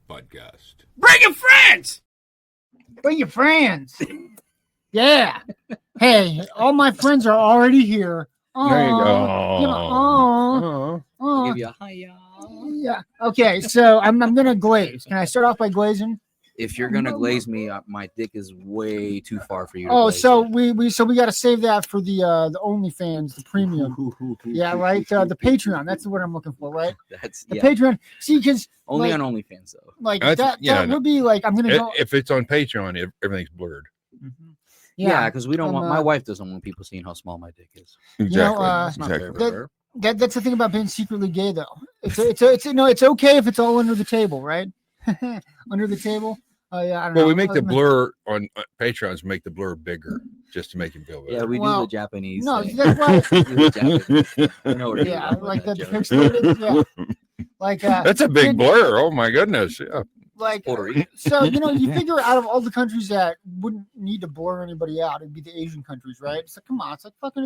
podcast. Bring your friends. Bring your friends. Yeah. Hey, all my friends are already here. There you go. Give you a hi-ya. Yeah. Okay, so I'm gonna glaze. Can I start off by glazing? If you're gonna glaze me, my dick is way too far for you. To Oh, glaze so it. we got to save that for the OnlyFans, the premium. Yeah, right. The Patreon. That's the word I'm looking for, right? That's The Patreon. See, because only like, on OnlyFans though. Like That's- that would be like I'm gonna go. If it's on Patreon, everything's blurred. Mhm. Yeah, because we don't want. My uh, wife doesn't want people seeing how small my dick is. Exactly. It's not fair exactly. for her. That's the thing about being secretly gay, though. It's okay if it's all under the table, right? Under the table. Oh yeah. I don't know. Well, we make the blur on Patreons, make the blur bigger just to make him feel better. Yeah, we do Well, the Japanese. No, thing. that's why. We do the Japanese. I know where you're Yeah, going with like that the joke. pixelated. Yeah. Like That's a big blur. Oh my goodness. Yeah. like Puerto Rico. so you figure out of all the countries that wouldn't need to blur anybody out, it'd be the Asian countries, right? It's like, come on, it's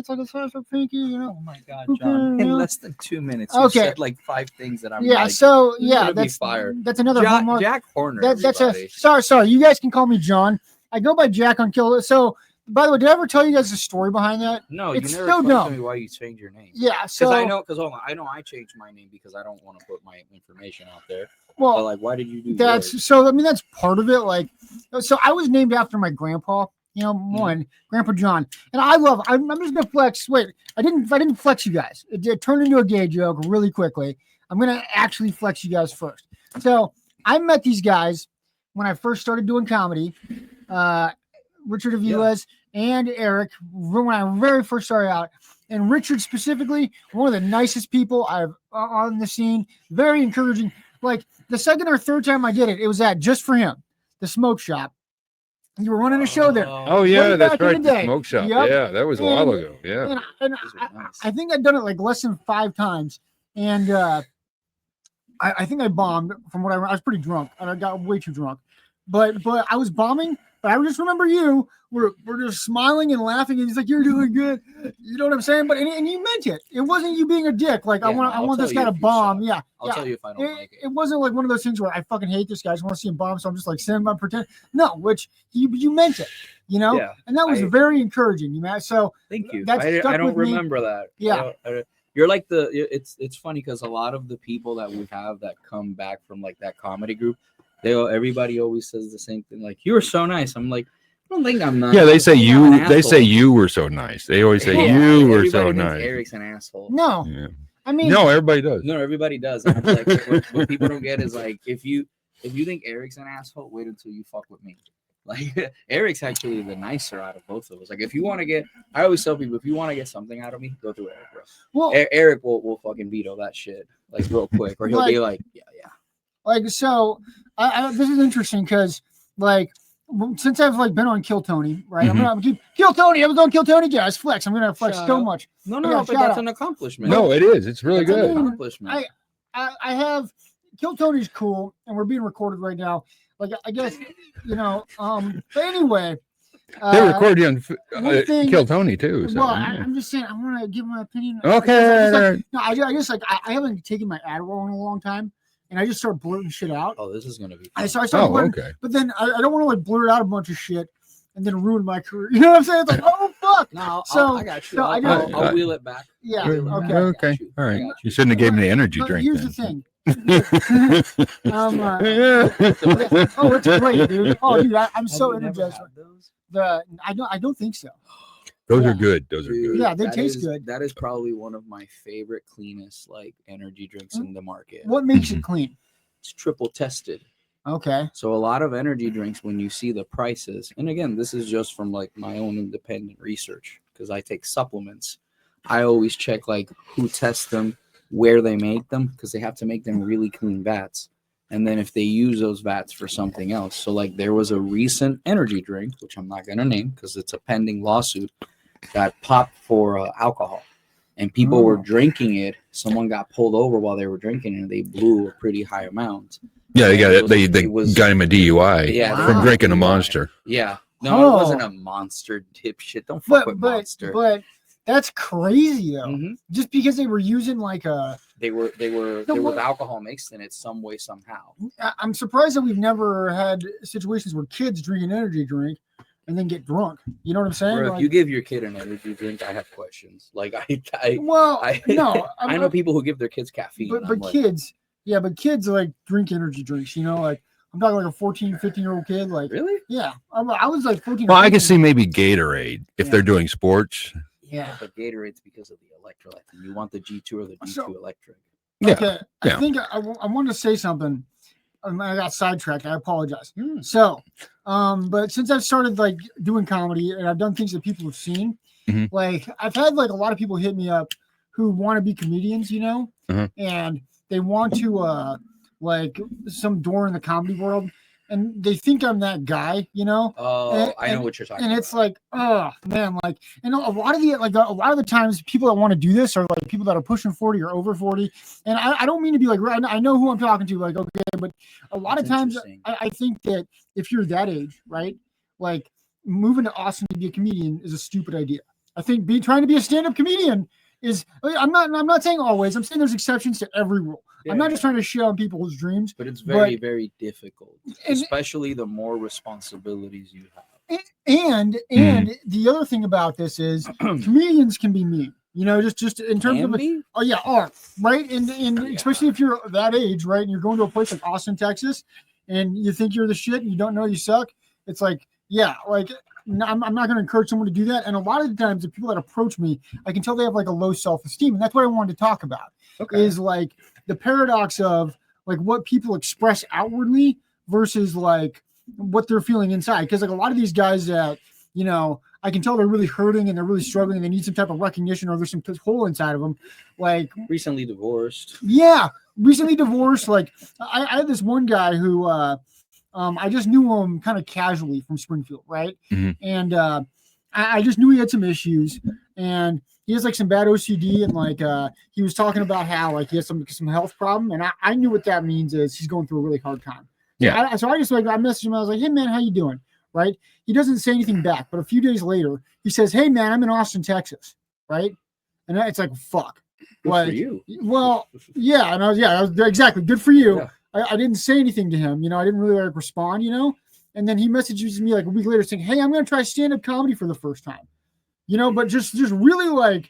like a size of pinky, you know. Oh my God, Okay, John! In yeah. less than 2 minutes, you Okay. said like 5 things that I'm. Yeah, like, so you're yeah, gonna be that's fired. that's another homework. Jack Horner. That's everybody. sorry. You guys can call me John. I go by Jack on Kill. So by the way, did I ever tell you guys the story behind that? No, It's you never so explained dumb. to me why you changed your name. Yeah, so Because hold on, I know I changed my name because I don't want to put my information out there. But well, like, why did you do yours? that's so. I mean, that's part of it. Like, so I was named after my grandpa. You know, one Grandpa John, and I'm just gonna flex. Wait, I didn't flex you guys. It turned into a gay joke really quickly. I'm gonna actually flex you guys first. So I met these guys when I first started doing comedy. Richard Aviles and Eric when I very first started out, and Richard specifically, one of the nicest people I've on the scene. Very encouraging. Like the second or third time I did it, it was at Just for Him, the smoke shop. You were running a show there. Oh yeah, Way that's back in right. the The day. smoke shop. Yep. Yeah, that was a while ago. Yeah. And Those are nice. I think I'd done it like less than 5 times, and I think I bombed from what I was pretty drunk, and I got way too drunk, but I was bombing. But I just remember you we're just smiling and laughing, and he's like, "You're doing good," you know what I'm saying? But and you meant it. It wasn't you being a dick. Like Yeah, I want I'll this tell guy you to if you bomb. suck. Yeah, I'll yeah. tell you if I don't like it. It wasn't like one of those things where I fucking hate this guy. I just want to see him bomb, so I'm just like send him up pretend. No, which you meant it, you know. Yeah, and that was very encouraging, you know. So Thank you. That's I stuck don't with me. remember that. Yeah. You're like it's funny because a lot of the people that we have that come back from like that comedy group, everybody always says the same thing. Like, you were so nice. I'm like, I don't think I'm nice. Yeah, they say I'm an They say asshole. you were so nice. They always say Yeah, you were so everybody thinks nice. Eric's an asshole. no, Yeah. I mean, No, everybody does. No, everybody does. And I'm like, what people don't get is like, if you think Eric's an asshole, wait until you fuck with me. Like, Eric's actually the nicer out of both of us. Like, if you want to get, I always tell people, if you want to get something out of me, go through Eric, bro. well, Eric will fucking veto that shit like real quick, or he'll be like, yeah. like so. This is interesting because like since I've like been on Kill Tony, right? I'm gonna keep Kill Tony. I was on Kill Tony, guys. Flex. I'm gonna flex Shout so out. much. No, Yeah, but shout that's out. an accomplishment. No, it is. It's really That's an good. accomplishment. I have Kill Tony's cool, and we're being recorded right now. Like I guess you know. But anyway, They record you on one thing- Kill Tony too. So, Well, yeah. I'm just saying. I want to give my opinion. Okay. No, I just like I haven't taken my Adderall in a long time, and I just start blurting shit out. Oh, this is gonna be. I started blurting, okay. but then I don't want to like blurt out a bunch of shit and then ruin my career. You know what I'm saying? It's like, oh fuck. No, So- I got you. so I'll wheel it back. Yeah. I'll wheel it Okay. back. I got Okay. you. All I right. got You shouldn't have given me the energy But drink. here's then. the thing. Oh, it's great, dude. Oh, dude, I'm so Have you never energized. had those? I don't think so. Those Yeah. are good. Those are Dude, good. Yeah, they that taste is- good. That is probably one of my favorite, cleanest like energy drinks in the market. What makes it clean? It's triple tested. Okay. So a lot of energy drinks, when you see the prices, and again, this is just from like my own independent research because I take supplements. I always check like who tests them, where they make them, because they have to make them really clean vats. And then if they use those vats for something else. So like there was a recent energy drink, which I'm not going to name because it's a pending lawsuit, that popped for alcohol. And people were drinking it. Someone got pulled over while they were drinking it, and they blew a pretty high amount. Yeah, they got It it. was- They it was- got him a DUI Yeah, Wow. from drinking a DUI. Monster. Yeah. No, Oh. it wasn't a monster dipshit. Don't fuck with Monster. But that's crazy though. Mhm. Just because they were using like a they were No, with alcohol mixed in it some way somehow. I'm surprised that we've never had situations where kids drink an energy drink and then get drunk. You know what I'm saying? Or if Like, you give your kid an energy drink, I have questions. Like well, no, I know people who give their kids caffeine. but like, kids, yeah, but kids like drink energy drinks. You know, like I'm talking like a 14, 15-year-old kid. Like, really? yeah, I was like 14. Well, or I can 15. see maybe Gatorade if they're doing sports. Yeah, but Gatorade's because of the electrolyte. And you want the G2 or the D2 electric. Yeah. Okay, Yeah. I think I want to say something. I got sidetracked. I apologize. So, but since I've started like doing comedy and I've done things that people have seen, Mhm. like I've had like a lot of people hit me up who want to be comedians, you know, and they want to like some door in the comedy world, and they think I'm that guy, you know. Oh, I know what you're talking and about. it's like, oh man, like, and a lot of the times people that want to do this are like people that are pushing 40 or over 40, and I don't mean to be like, I know who I'm talking to, like, okay, but a lot of times I think that if you're that age, right, like moving to Austin to be a comedian is a stupid idea. I think trying to be a stand-up comedian is, I'm not saying always, I'm saying there's exceptions to every rule. I'm not just trying to shit on people's dreams, but it's very, very difficult, especially the more responsibilities you have. And the other thing about this is comedians can be mean, you know, just in terms of right, and especially if you're that age, right, and you're going to a place like Austin, Texas, and you think you're the shit and you don't know you suck. It's like, like I'm not going to encourage someone to do that. And a lot of the times, the people that approach me, I can tell they have like a low self-esteem, and that's what I wanted to talk about. Is like the paradox of like what people express outwardly versus like what they're feeling inside. Because like a lot of these guys that, you know, I can tell they're really hurting and they're really struggling and they need some type of recognition, or there's some hole inside of them. Like recently divorced. Yeah, recently divorced. Like I had this one guy who I just knew him kind of casually from Springfield, right? And I just knew he had some issues, and he has like some bad OCD, and like he was talking about how like he has some health problem, and I knew what that means is he's going through a really hard time. So I just like I messaged him. I was like, hey man, how you doing? Right? He doesn't say anything back, but a few days later he says, hey man, I'm in Austin, Texas. Right? And it's like, fuck. Good like, for you. Well, yeah, and I was exactly good for you. Yeah. I didn't say anything to him, you know. I didn't really like respond, you know. And then he messages me like a week later saying, hey, I'm gonna try stand-up comedy for the first time, you know, but just really like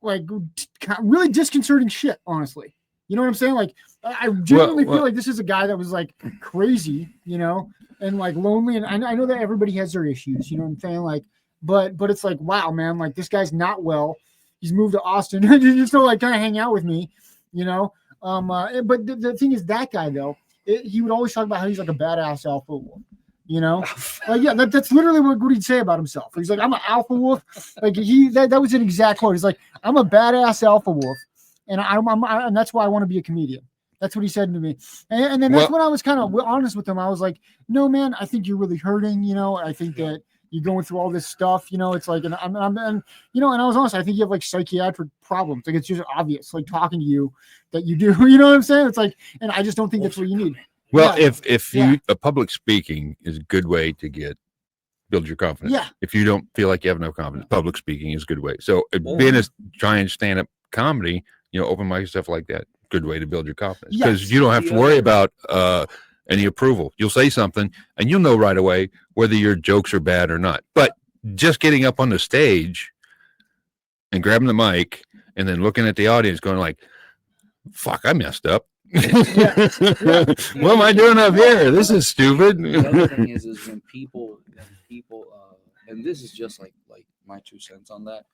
really disconcerting shit, honestly. You know what I'm saying? Like I genuinely feel like this is a guy that was like crazy, you know, and like lonely. And I know that everybody has their issues, you know what I'm saying? Like, but it's like, wow, man, like this guy's not well. He's moved to Austin just to like kind of hang out with me, you know. But the thing is, that guy though, he would always talk about how he's like a badass alpha wolf, you know. Like that's literally what he'd say about himself. He's like, I'm an alpha wolf. Like that was an exact quote. He's like, I'm a badass alpha wolf, and and that's why I want to be a comedian. That's what he said to me. And then that's when I was kind of honest with him. I was like, no man, I think you're really hurting. You know, I think that you're going through all this stuff, you know. It's like, and you know, and I was honest. I think you have like psychiatric problems. Like it's just obvious, like talking to you, that you do. You know what I'm saying? It's like, and I just don't think that's what you need. Well, if you public speaking is a good way to build your confidence. Yeah. If you don't feel like you have no confidence, public speaking is a good way. So trying stand-up comedy, you know, open mic stuff like that, good way to build your confidence, because you don't have to worry about any approval. You'll say something and you'll know right away whether your jokes are bad or not. But just getting up on the stage and grabbing the mic and then looking at the audience going like, fuck, I messed up. What am I doing up here? This is stupid. The other thing is when people and this is just like my 2 cents on that,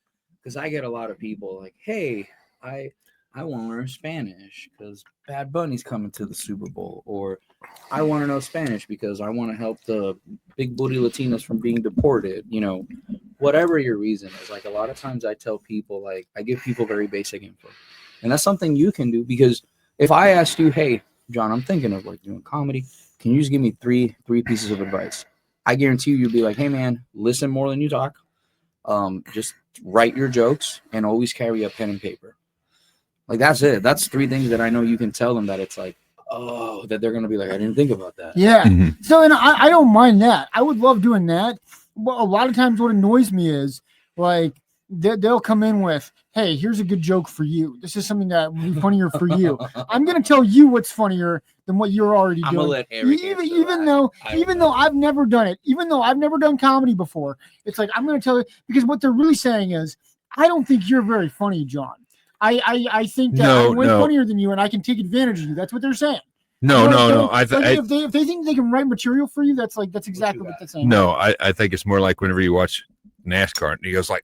because I get a lot of people like, hey, I want to learn Spanish because Bad Bunny's coming to the Super Bowl, or I want to know Spanish because I want to help the big booty Latinas from being deported, you know, whatever your reason is. Like a lot of times I tell people, like I give people very basic info, and that's something you can do. Because if I asked you, hey John, I'm thinking of like doing comedy, can you just give me three pieces of advice? I guarantee you'd be like, hey man, listen more than you talk, just write your jokes and always carry a pen and paper. Like that's it. That's 3 things that I know you can tell them that it's like, oh, that they're gonna be like, I didn't think about that. Yeah. So, and I don't mind that. I would love doing that. But a lot of times, what annoys me is like they'll come in with, hey, here's a good joke for you. This is something that will be funnier for you. I'm going to tell you what's funnier than what you're already doing. Let Eric even though I've never done it, even though I've never done comedy before, it's like, I'm going to tell you, because what they're really saying is, I don't think you're very funny, John. I think that I'm way funnier than you and I can take advantage of you. That's what they're saying. No. If they think they can write material for you, that's exactly what they're saying. No, I think it's more like whenever you watch NASCAR and he goes like,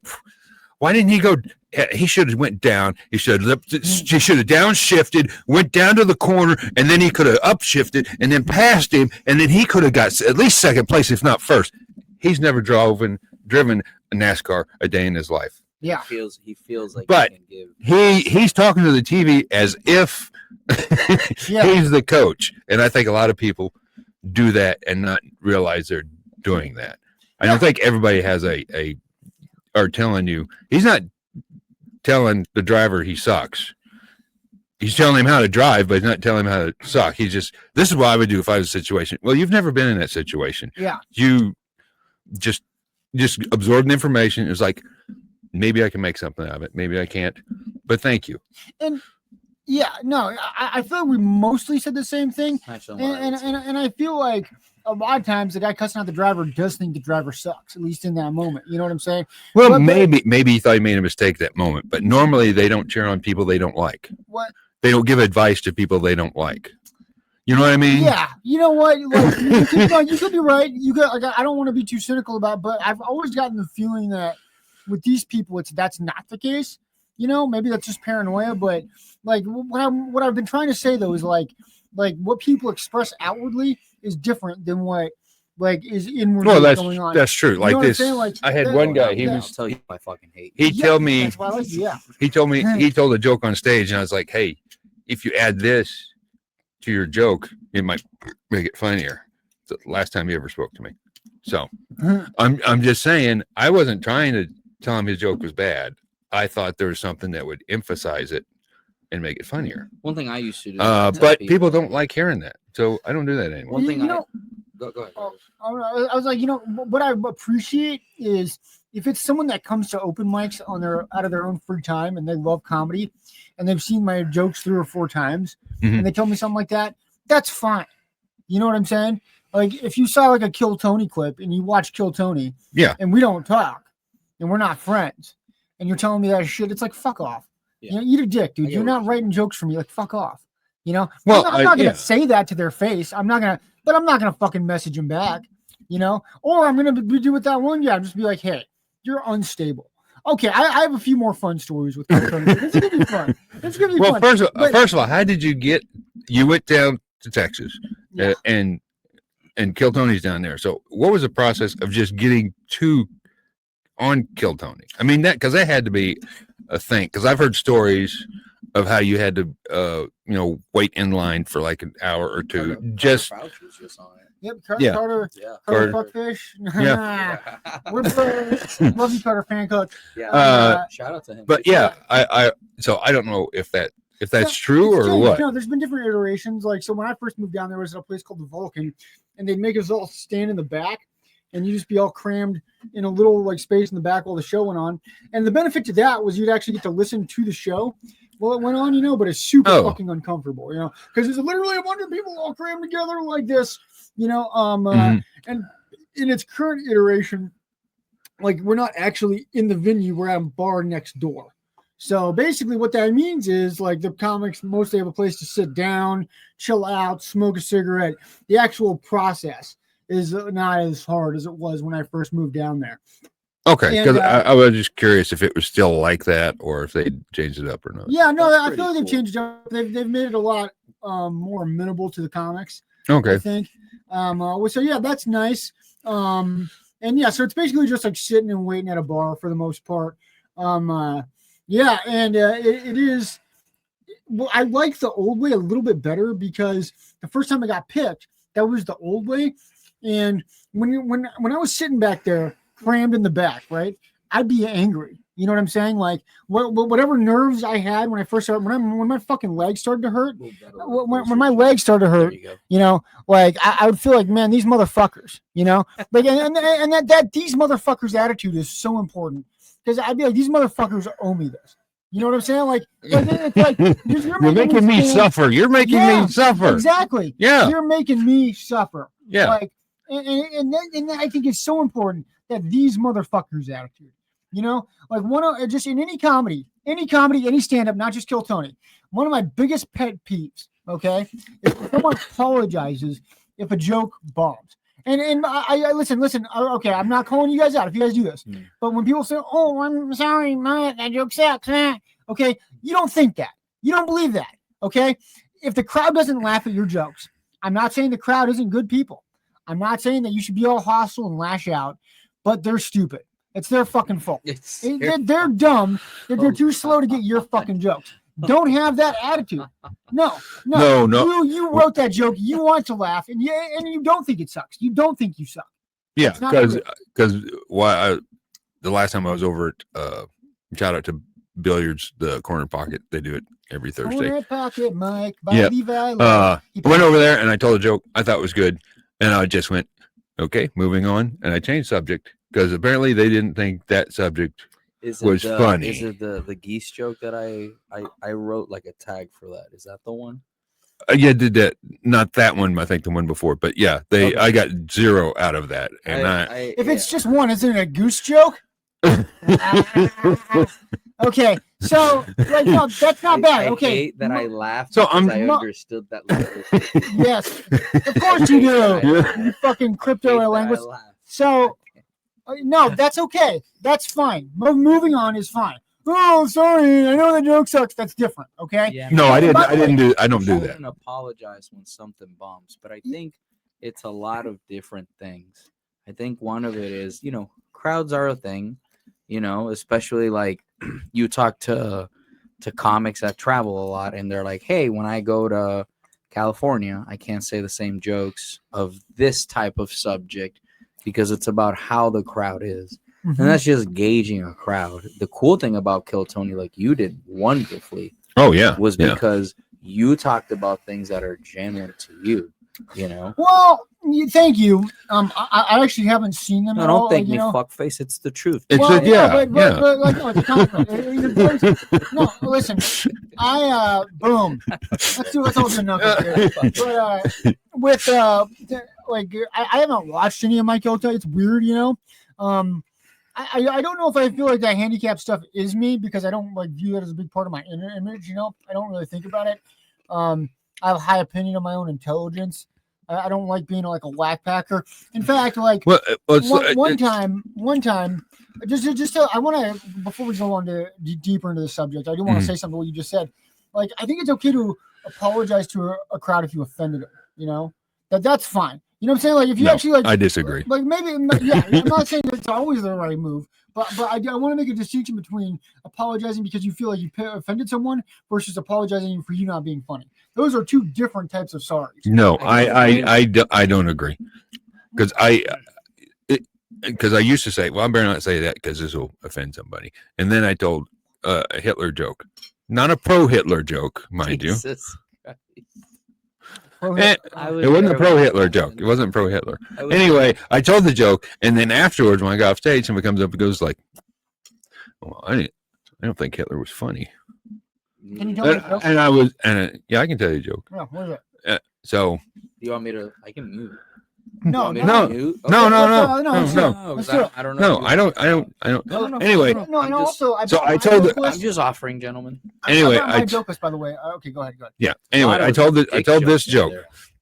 why didn't he go? He should have went down. He should have downshifted, went down to the corner, and then he could have upshifted and then passed him, and then he could have got at least second place, if not first. He's never driven a NASCAR a day in his life. Yeah, he feels like. But he's talking to the TV as if he's the coach, and I think a lot of people do that and not realize they're doing that. I don't think everybody has are telling you. He's not telling the driver he sucks. He's telling him how to drive, but he's not telling him how to suck. He's just, this is what I would do if I was in a situation. Well, you've never been in that situation. Yeah. You just absorb the information. It's like, maybe I can make something out of it. Maybe I can't, but thank you. And yeah, no, I feel like we mostly said the same thing. And I feel like a lot of times the guy cussing out the driver does think the driver sucks, at least in that moment. You know what I'm saying? Well, maybe he thought he made a mistake that moment, but normally they don't cheer on people they don't like. What? They don't give advice to people they don't like. You know what I mean? Yeah. You know what? Like, you could be right. I don't want to be too cynical about it, but I've always gotten the feeling that with these people, that's not the case. You know, maybe that's just paranoia, but like what I've been trying to say though is like what people express outwardly is different than what is inwardly going on. That's true. Like this, I had one guy. He was tell you I fucking hate. He told me. That's why I like you, yeah. He told me. He told a joke on stage, and I was like, "Hey, if you add this to your joke, it might make it funnier." It's the last time he ever spoke to me. So I'm just saying, I wasn't trying to tell him his joke was bad. I thought there was something that would emphasize it and make it funnier. One thing I used to do, but people don't like hearing that, so I don't do that anymore. One thing go ahead. I was like, what I appreciate is if it's someone that comes to open mics out of their own free time and they love comedy and they've seen my jokes 3 or 4 times and they tell me something like that, that's fine. You know what I'm saying? Like if you saw like a Kill Tony clip and you watch Kill Tony, and we don't talk and we're not friends, and you're telling me that shit, it's like, fuck off. Yeah. Eat a dick, dude. You're not writing jokes for me. Like, fuck off. Well, I'm not going to say that to their face. I'm not going to fucking message them back, or I'm going to do with that one guy. I'm just be like, hey, you're unstable. Okay. I have a few more fun stories with Tony. It's going to be fun. It's going to be fun. First of all, how did you went down to Texas and Kill Tony's down there. So what was the process of just getting on Kill Tony? I mean, because that had to be a thing, because I've heard stories of how you had to wait in line for like an hour or two. Carter Fuckfish. We're brothers. Love you, Carter Fancook. Shout out to him. But I don't know if that's true or what. No, there's been different iterations. Like, so when I first moved down, there was a place called the Vulcan, and they'd make us all stand in the back, and you just be all crammed in a little space in the back while the show went on. And the benefit to that was you'd actually get to listen to the show while it went on, but it's super fucking uncomfortable, because there's literally a bunch of people all crammed together like this, and in its current iteration, we're not actually in the venue, we're at a bar next door. So basically what that means is the comics mostly have a place to sit down, chill out, smoke a cigarette. The actual process is not as hard as it was when I first moved down there. Okay, because I was just curious if it was still like that or if they changed it up or not. Yeah, no, I feel like they've changed it up. They've made it a lot more amenable to the comics. Okay, I think. So yeah, that's nice. So it's basically just sitting and waiting at a bar for the most part. It is. Well, I like the old way a little bit better because the first time I got picked, that was the old way. And when I was sitting back there, crammed in the back, right, I'd be angry. You know what I'm saying? Whatever nerves I had when I first started, when my fucking legs started to hurt, when my legs started to hurt, I would feel like, man, these motherfuckers, and that these motherfuckers attitude is so important. because I'd be like, these motherfuckers owe me this. You know what I'm saying? Like it's like you're making me suffer. You're making me suffer. Exactly. Yeah. You're making me suffer. Yeah. Like, and I think it's so important that these motherfuckers' attitude, you know, like just in any comedy, any stand-up, not just Kill Tony. One of my biggest pet peeves, okay, is when someone apologizes if a joke bombs. And I listen. Okay, I'm not calling you guys out if you guys do this. But when people say, "Oh, I'm sorry, that joke sucks," okay, you don't think that. You don't believe that. Okay, if the crowd doesn't laugh at your jokes, I'm not saying the crowd isn't good people. I'm not saying that you should be all hostile and lash out, but they're stupid. It's their fucking fault. They're dumb. They're too slow to get your fucking jokes. Don't have that attitude. No. You wrote that joke. You want to laugh, and you don't think it sucks. You don't think you suck. Yeah, because the last time I was over at shout out to Billiards, the Corner Pocket. They do it every Thursday. Corner Pocket, Mike. Yeah. I went over there and I told a joke I thought was good, and I just went, okay, moving on, and I changed subject because apparently they didn't think that subject was funny. Is it the geese joke that I wrote like a tag for that? Is that the one? Yeah, did that. Not that one. I think the one before. But yeah, I got 0 out of that. And if it's just one, isn't it a goose joke? Okay, so like no, that's not bad. Okay, I hate that I laughed. So I understood that. Yes, of course you do. You fucking crypto linguist. So no, that's okay. That's fine. Moving on is fine. Oh, sorry. I know the joke sucks. That's different. Okay. Yeah, no, I don't do that. I don't apologize when something bombs, but I think it's a lot of different things. I think one of it is, crowds are a thing, especially like you talk to comics that travel a lot and they're like, hey, when I go to California, I can't say the same jokes of this type of subject because it's about how the crowd is. Mm-hmm. And that's just gauging a crowd. The cool thing about Kill Tony, like you did wonderfully, was because you talked about things that are genuine to you, Well, thank you. I actually haven't seen them at all. Don't thank me, fuckface. It's the truth. But no, it's a compliment. No, listen. Boom. Let's all do enough here. But I haven't watched any of my Kill Tony. It's weird, I don't know if I feel like that handicap stuff is me because I don't view that as a big part of my inner image. I don't really think about it. I have a high opinion of my own intelligence. I don't like being like a whack packer. In fact, one time, I want to, before we go on to deeper into the subject, I do want to say something to what you just said. Like, I think it's okay to apologize to a crowd if you offended them, that's fine. You know what I'm saying? Like, if you actually I disagree. Like, maybe, I'm not saying it's always the right move, but I want to make a distinction between apologizing because you feel like you offended someone versus apologizing for you not being funny. Those are two different types of sorry. No, I don't agree because I used to say, well, I better not say that because this will offend somebody. And then I told a Hitler joke, not a pro-Hitler joke, mind you. It wasn't a pro-Hitler joke. It wasn't pro-Hitler. Anyway, I told the joke, and then afterwards, when I got off stage, somebody comes up and goes like, "Well, I don't think Hitler was funny." Can you tell me a joke? I can tell you a joke. Yeah, what is it? So, do you want me to? I can mute. No. Okay. No. I don't know. No, I don't. Anyway, I'm just offering, gentlemen. Anyway, my joke was, by the way. Okay, go ahead. Yeah. Anyway, I told this joke.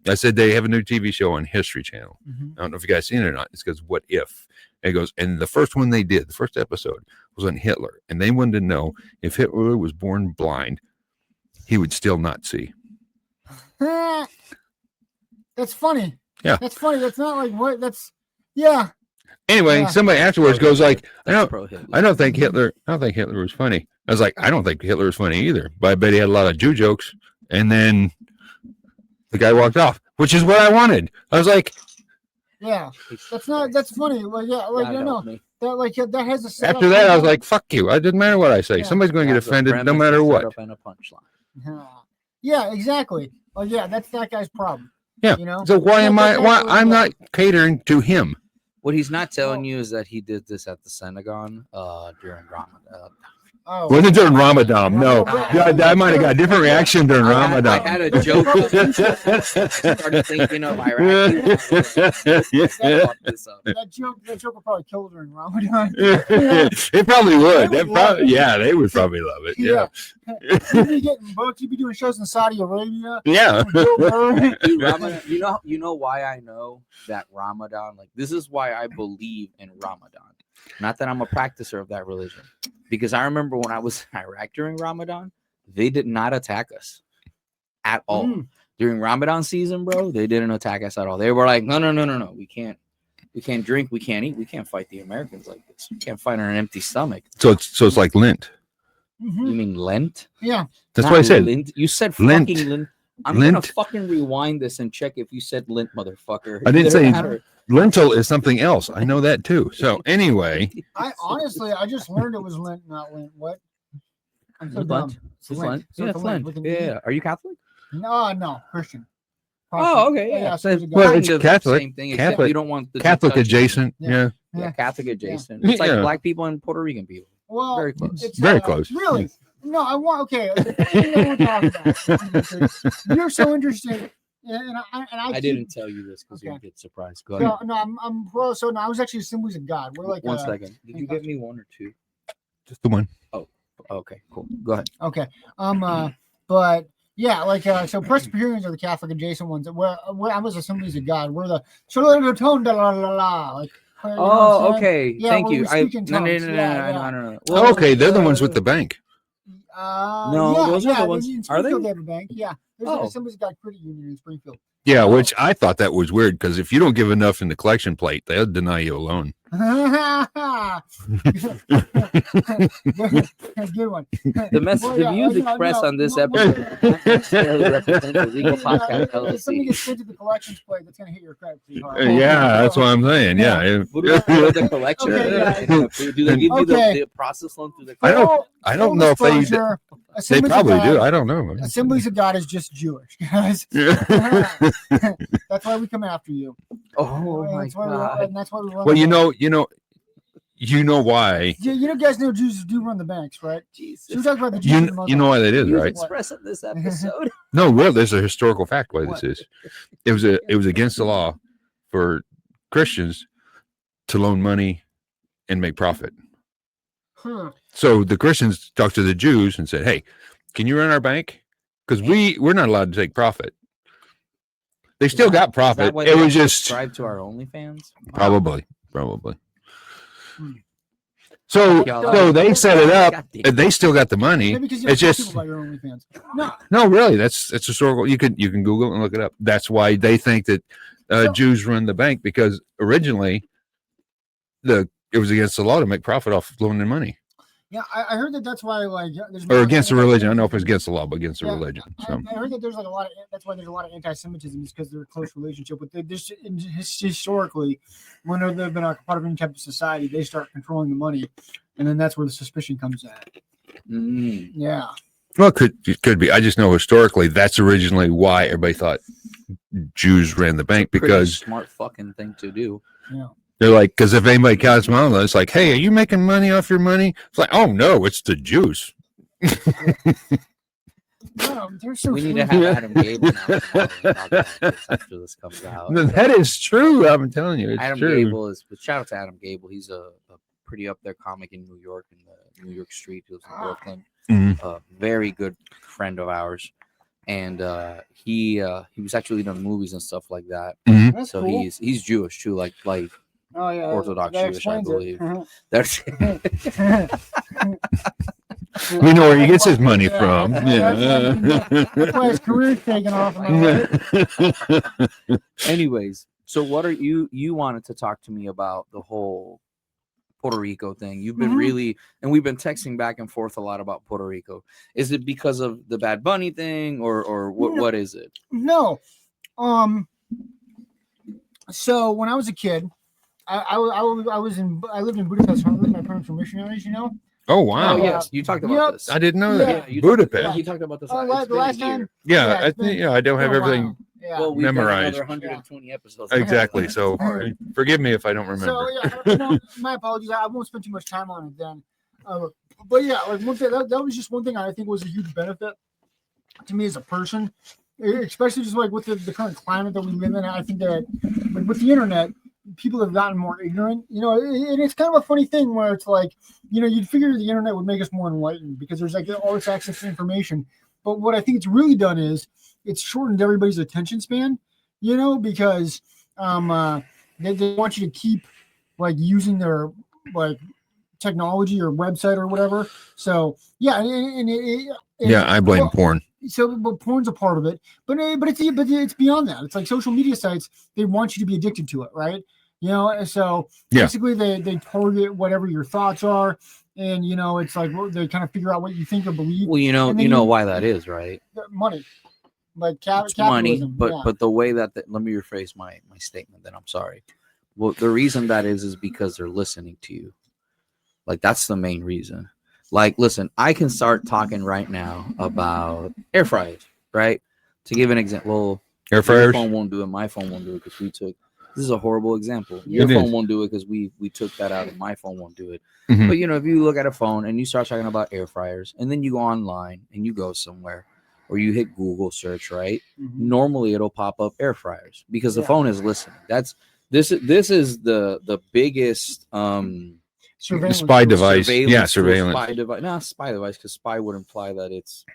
I said they have a new TV show on History Channel. Mm-hmm. I don't know if you guys seen it or not. It's because What If? It goes, and the first one they did, the first episode was on Hitler, and they wanted to know if Hitler was born blind, he would still not see. That's funny. Yeah, that's funny. That's not like what. That's Anyway, somebody afterwards goes like, I don't think Hitler was funny. I was like, I don't think Hitler was funny either, but I bet he had a lot of Jew jokes. And then the guy walked off, which is what I wanted. I was like, that's funny. Like, that has a setup. After that, I was like, fuck you. It didn't matter what I say. Somebody's going to get offended no matter what. And a punchline. Yeah, exactly. That's that guy's problem. Yeah. So why I'm not catering to him? What he's not telling you is that he did this at the Synagogue during Ramadan. Oh, Wasn't during Ramadan? No, I might have got a different reaction during I Ramadan. had a joke. Started thinking of Iraq. that joke will probably kill during Ramadan. It probably would. They would probably love it. Yeah. You'd be getting booked. You'd be doing shows in Saudi Arabia. Yeah. Dude, Ramadan, you know why I know that Ramadan, like this is why I believe in Ramadan. Not that I'm a practicer of that religion. Because I remember when I was in Iraq during Ramadan, they did not attack us at all. During Ramadan season, bro, they didn't attack us at all. They were like, no. We can't drink, we can't eat, we can't fight the Americans like this. We can't fight on an empty stomach. So it's like Lent. Mm-hmm. You mean Lent? Yeah. That's what I said. Lent. You said Lent. fucking Lent. I'm Lent. gonna fucking rewind this and check if you said Lent, motherfucker. I didn't say matter. lentil is something else. I know that too. So anyway, I just learned it was Lent, not Lent. What? I'm so Lent. dumb. It's Lent. So Yeah, it's it's Lent. with an Yeah. Are you Catholic? No, Christian. Oh, okay. Yeah. so it's Well, Kind it's of the Catholic. Same thing, except Catholic. you don't want the Catholic touching. adjacent. Yeah. Yeah. Catholic adjacent. It's like Yeah. black people and Puerto Rican people. well, Very close. it's, Very close. Really? No, I want. Okay, the thing I want to talk about. You're so interested, and I I didn't tell you this because Okay. you'd get surprised. Go ahead. No, I'm pro. So no, I was actually Assemblies of God. We're like One second. Did you get me one or two? Just the one. Okay, cool. Go ahead. Okay. But yeah, like so Presbyterians are the Catholic adjacent ones. Where I was Assemblies of God. We're the like. You know what I'm saying? Okay. Yeah, Thank where you. we speak in No. tongues. Yeah. No. Oh, okay, they're the ones with the bank. No, those are the ones- In are they? Springfield, they have a bank. Yeah. There's Oh. an Assemblies of God Credit Union in Springfield. Yeah, which I thought that was weird because if you don't give enough in the collection plate, they'll deny you a loan. Good one. The message, Well, the yeah, views you know, expressed no, on this no, episode not necessarily represent the legal podcast If something LLC. gets sent to the collections plate, that's gonna hit your credit pretty hard. Yeah, that's what I'm saying. Yeah. What do you do with the collection? Okay, Do they give you Okay. the process loan through the I don't- Full- I don't full know if they disclosure, they Assemblies of probably do. God- I don't know. Assemblies of God is just Jewish, guys. That's why we come after you. Oh my That's why god. and that's why we run Well, the bank. you know why. Yeah, you know, guys know Jews do run the banks, right? So we Jesus. talk about the Jews You and the Muslims. you know why that is, Views right? expressed on this episode. No, well, there's a historical fact why What? this is. It was against the law for Christians to loan money and make profit. Huh. So the Christians talked to the Jews and said, "Hey, can you run our bank? Because we're not allowed to take profit." They still got profit. It was just subscribe to our OnlyFans. probably. Hmm. So they set it up. God damn. And they still got the money. Maybe because you It's don't tell just people about your OnlyFans. No, no, really. That's historical. You can Google it and look it up. That's why they think that Jews run the bank because originally it was against the law to make profit off loaning money yeah, I heard that's why there's or against the religion. I don't know if it's against the law, but against the Yeah, religion. So I heard that there's like a lot of that's why there's a lot of anti-Semitism is because they're a close relationship with this historically when they've been a part of any type of society they start controlling the money and then that's where the suspicion comes at. Mm. Yeah. well, it could be. I just know historically that's originally why everybody thought Jews ran the bank Pretty because smart fucking thing to do. Yeah. they're like, because if anybody counts them out, it's like, hey, are you making money off your money? It's like, oh no, it's the Jews. No, they're so We need to free. have Adam Gable now talk about this after this comes out. That is true. I'm telling you, it's Adam true. Gable is. But shout out to Adam Gable. He's a pretty up there comic in New York, in the New York street. He lives in Brooklyn. Mhm. A very good friend of ours, and he was actually doing movies and stuff like that. That's So cool. he's Jewish too, like Oh, yeah, Orthodox that Jewish, I explains it. believe. That's We know where he gets his money Yeah, from. That's why his career's taking off. Anyways, so what are you wanted to talk to me about the whole Puerto Rico thing? You've been Mhm. really, and we've been texting back and forth a lot about Puerto Rico. Is it because of the Bad Bunny thing or what? No. What is it? No. So when I was a kid, I lived in Budapest. Hungary. My parents were missionaries, you know. Oh Oh wow! yes, you talked about Yep. this. I didn't know Yeah. that. you talked- Budapest. you talked about this. Oh, It's the been a last year. time. Yeah, Yeah, I it's think been- I don't have for a while. everything Yeah. Well, we've got Memorized. another 120 episodes. Exactly. So forgive me if I don't So remember. yeah, no, my apologies. I won't spend too much time on it then. But yeah, like one thing that was just one thing I think was a huge benefit to me as a person, especially just like with the current climate that we live in. I think that like with the internet, people have gotten more ignorant. You know, and it's kind of a funny thing where it's like, you know, you'd figure the internet would make us more enlightened because there's like all this access to information. But what I think it's really done is it's shortened everybody's attention span. You know, because they want you to keep like using their like technology or website or whatever. So yeah, Yeah, I blame porn. So, but porn's a part of it, but it's beyond that. It's like social media sites; they want you to be addicted to it, right? You know, so basically they target whatever your thoughts are, and you know, it's like they kind of figure out what you think or believe. Well, you know why that is, right? Money, like It's money, capitalism. but the way that let me rephrase my statement. Then I'm sorry. Well, the reason that is because they're listening to you. Like that's the main reason. Like, listen, I can start talking right now about air fryers, right? To give an example, Air your fryers. phone won't do it. My phone won't do it because we took. This is a horrible example. Your phone won't do it because we took that out, and my phone won't do it. Mhm. But you know, if you look at a phone and you start talking about air fryers, and then you go online and you go somewhere, or you hit Google search, right? Mm-hmm. Normally, it'll pop up air fryers because the phone is listening. This is the biggest spy device. Yeah, surveillance. Spy device. Not spy device because spy would imply that it's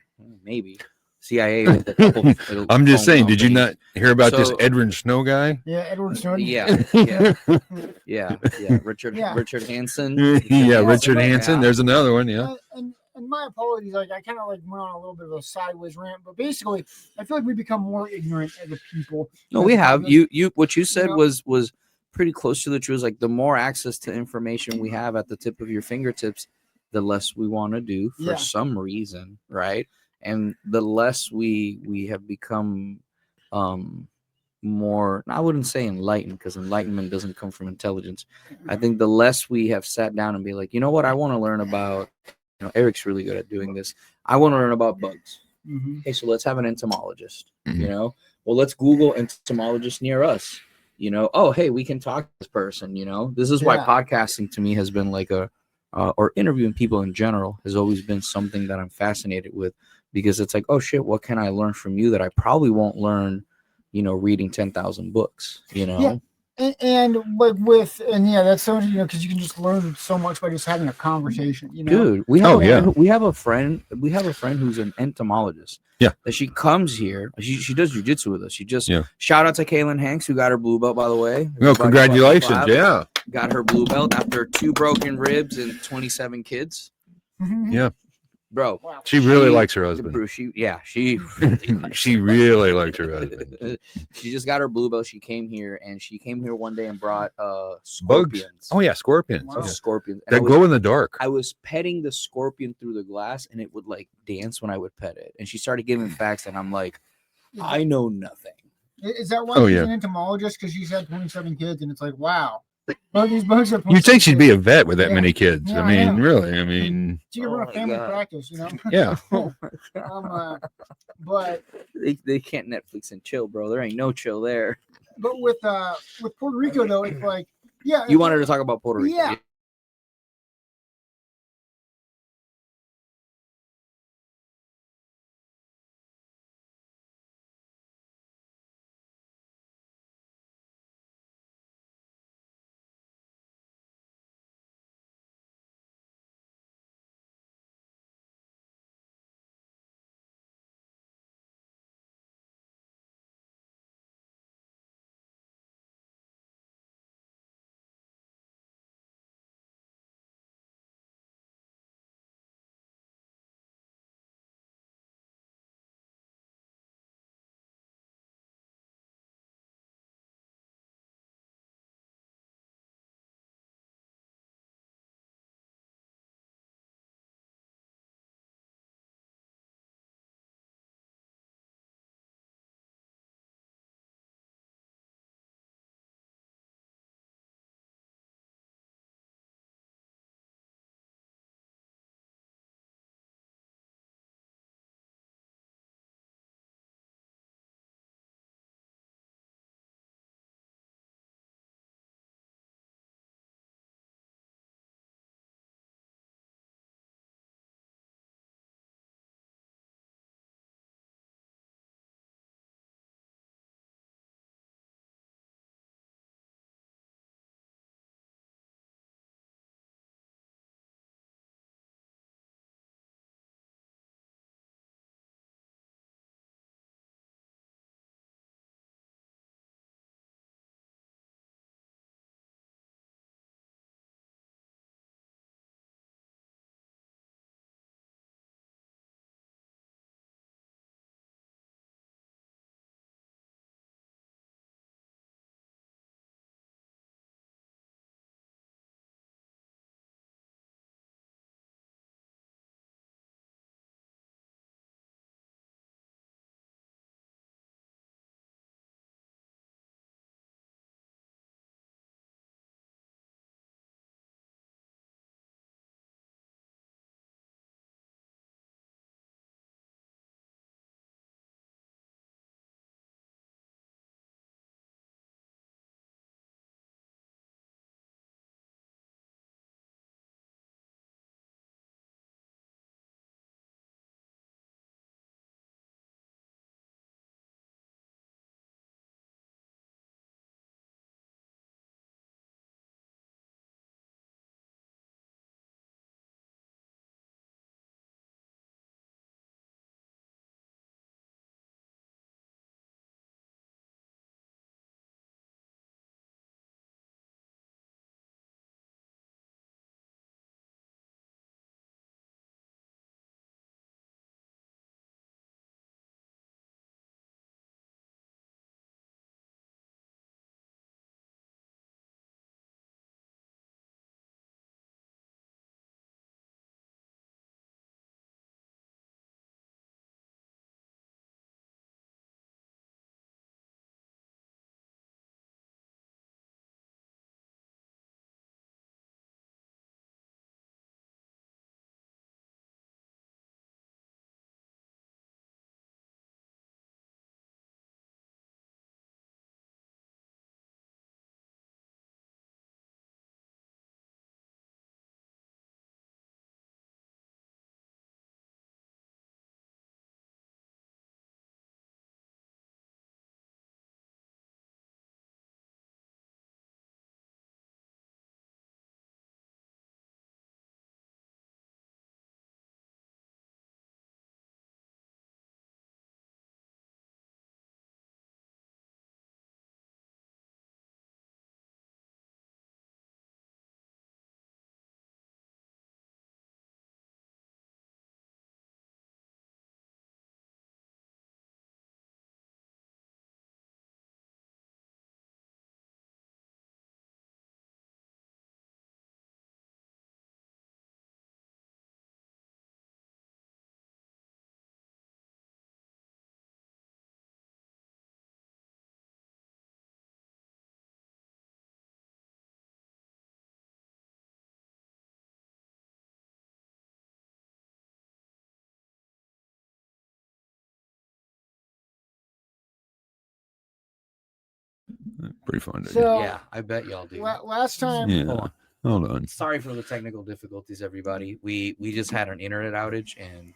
maybe CIA. With a couple I'm just saying. Did you companies. not hear about this Edward Snow guy? Yeah, Edward Snowden. Yeah. Richard Hansen. Richard Hansen. There's another one. Yeah. And my apologies, like I kind of like went on a little bit of a sideways rant, but basically, I feel like we become more ignorant as a people. No, we have. You what you said was pretty close to the truth. Like the more access to information we have at the tip of your fingertips, the less we want to do for some reason, right? And the less we have become more, I wouldn't say enlightened, because enlightenment doesn't come from intelligence. I think the less we have sat down and be like, you know what, I want to learn about, you know, Eric's really good at doing this. I want to learn about bugs. Mm-hmm. Okay, so let's have an entomologist. Mm-hmm. You know, well, let's Google entomologist near us. You know, oh, hey, we can talk to this person. You know, this is why podcasting to me has been like or interviewing people in general has always been something that I'm fascinated with, because it's like, oh shit, what can I learn from you that I probably won't learn, you know, reading 10,000 books, you know? Yeah. And like that's so, you know, because you can just learn so much by just having a conversation, you know. Dude, we have a friend who's an entomologist. Yeah. That she comes here. She does jujitsu with us. She just shout out to Kaylin Hanks, who got her blue belt, by the way. No, congratulations. Yeah. Got her blue belt after 2 broken ribs and 27 kids. Mm-hmm. Yeah. Bro, she really likes her husband. Bro, she really likes her husband. She just got her blue belt. She came here one day and brought scorpions. Bugs. Oh yeah, scorpions. Wow. Scorpions that glow in the dark. I was petting the scorpion through the glass, and it would like dance when I would pet it. And she started giving facts, and I'm like, I know nothing. Is that why she's an entomologist? Because she's had 27 kids, and it's like, wow. Well, these bugs are. You'd think she'd be a vet with that many kids. I mean, really. I mean, she could run a family practice, you know. Yeah. But they can't Netflix and chill, bro. There ain't no chill there. But with Puerto Rico though, it's like, you wanted to talk about Puerto Rico. Yeah. Pretty fun. So Yeah, I bet y'all do. last time, Yeah. Hold on. Hold on. Sorry for the technical difficulties, everybody. We just had an internet outage and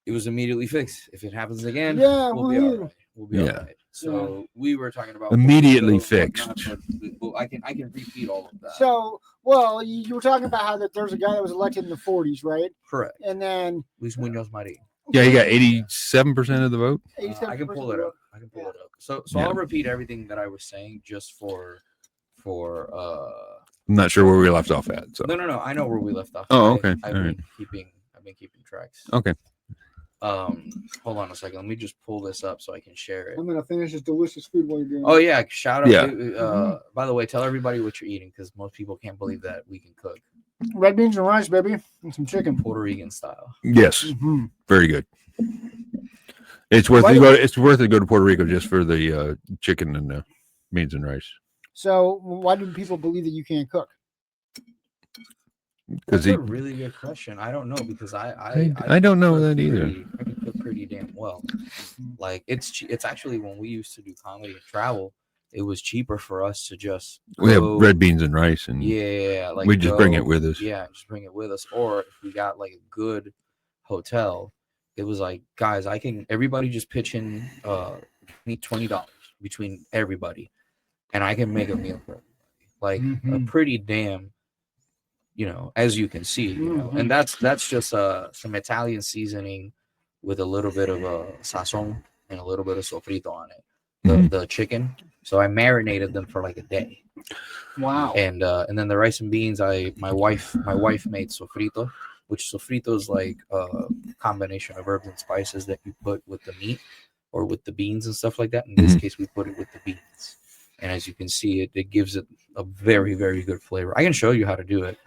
it was immediately fixed. If it happens again, Yeah, we'll be all right. We'll be all Yeah. right. So we were talking about Immediately Puerto Rico, fixed. whatnot, but I can repeat all of that. so well, you were talking about how that there's a guy that was elected in the 40s, right? Correct. And then Luis Muñoz Marín. Yeah, you got 87% of the vote. I can pull it up. I can pull it up. So Yeah. I'll repeat everything that I was saying just for I'm not sure where we left off at. So. No. I know where we left off. Oh, okay. I've All been keeping tracks. Okay. Hold on a second. Let me just pull this up so I can share it. I'm gonna finish this delicious food while you're doing. Oh yeah, shout out. Yeah. By the way, tell everybody what you're eating because most people can't believe that we can cook Red beans and rice, baby, and some chicken. Puerto Rican style. Yes. Mm-hmm. Very good. It's worth it to go to Puerto Rico just for the chicken and the beans and rice. So why do people believe that you can't cook? That's a really good question. I don't know because I don't know that either. I can cook pretty damn well. Like it's actually when we used to do comedy and travel, it was cheaper for us to just We have red beans and rice, and like we just bring it with us. Yeah, just bring it with us. Or if we got like a good hotel, it was like, guys, everybody just pitch in $20 between everybody, and I can make a meal for everybody. Like a pretty damn. As you can see, and that's just some Italian seasoning with a little bit of a sazon and a little bit of sofrito on it. The chicken. So I marinated them for like a day. Wow. And then the rice and beans, my wife made sofrito, which sofrito is like a combination of herbs and spices that you put with the meat or with the beans and stuff like that. In this case, we put it with the beans. And as you can see, it gives it a very, very good flavor. I can show you how to do it.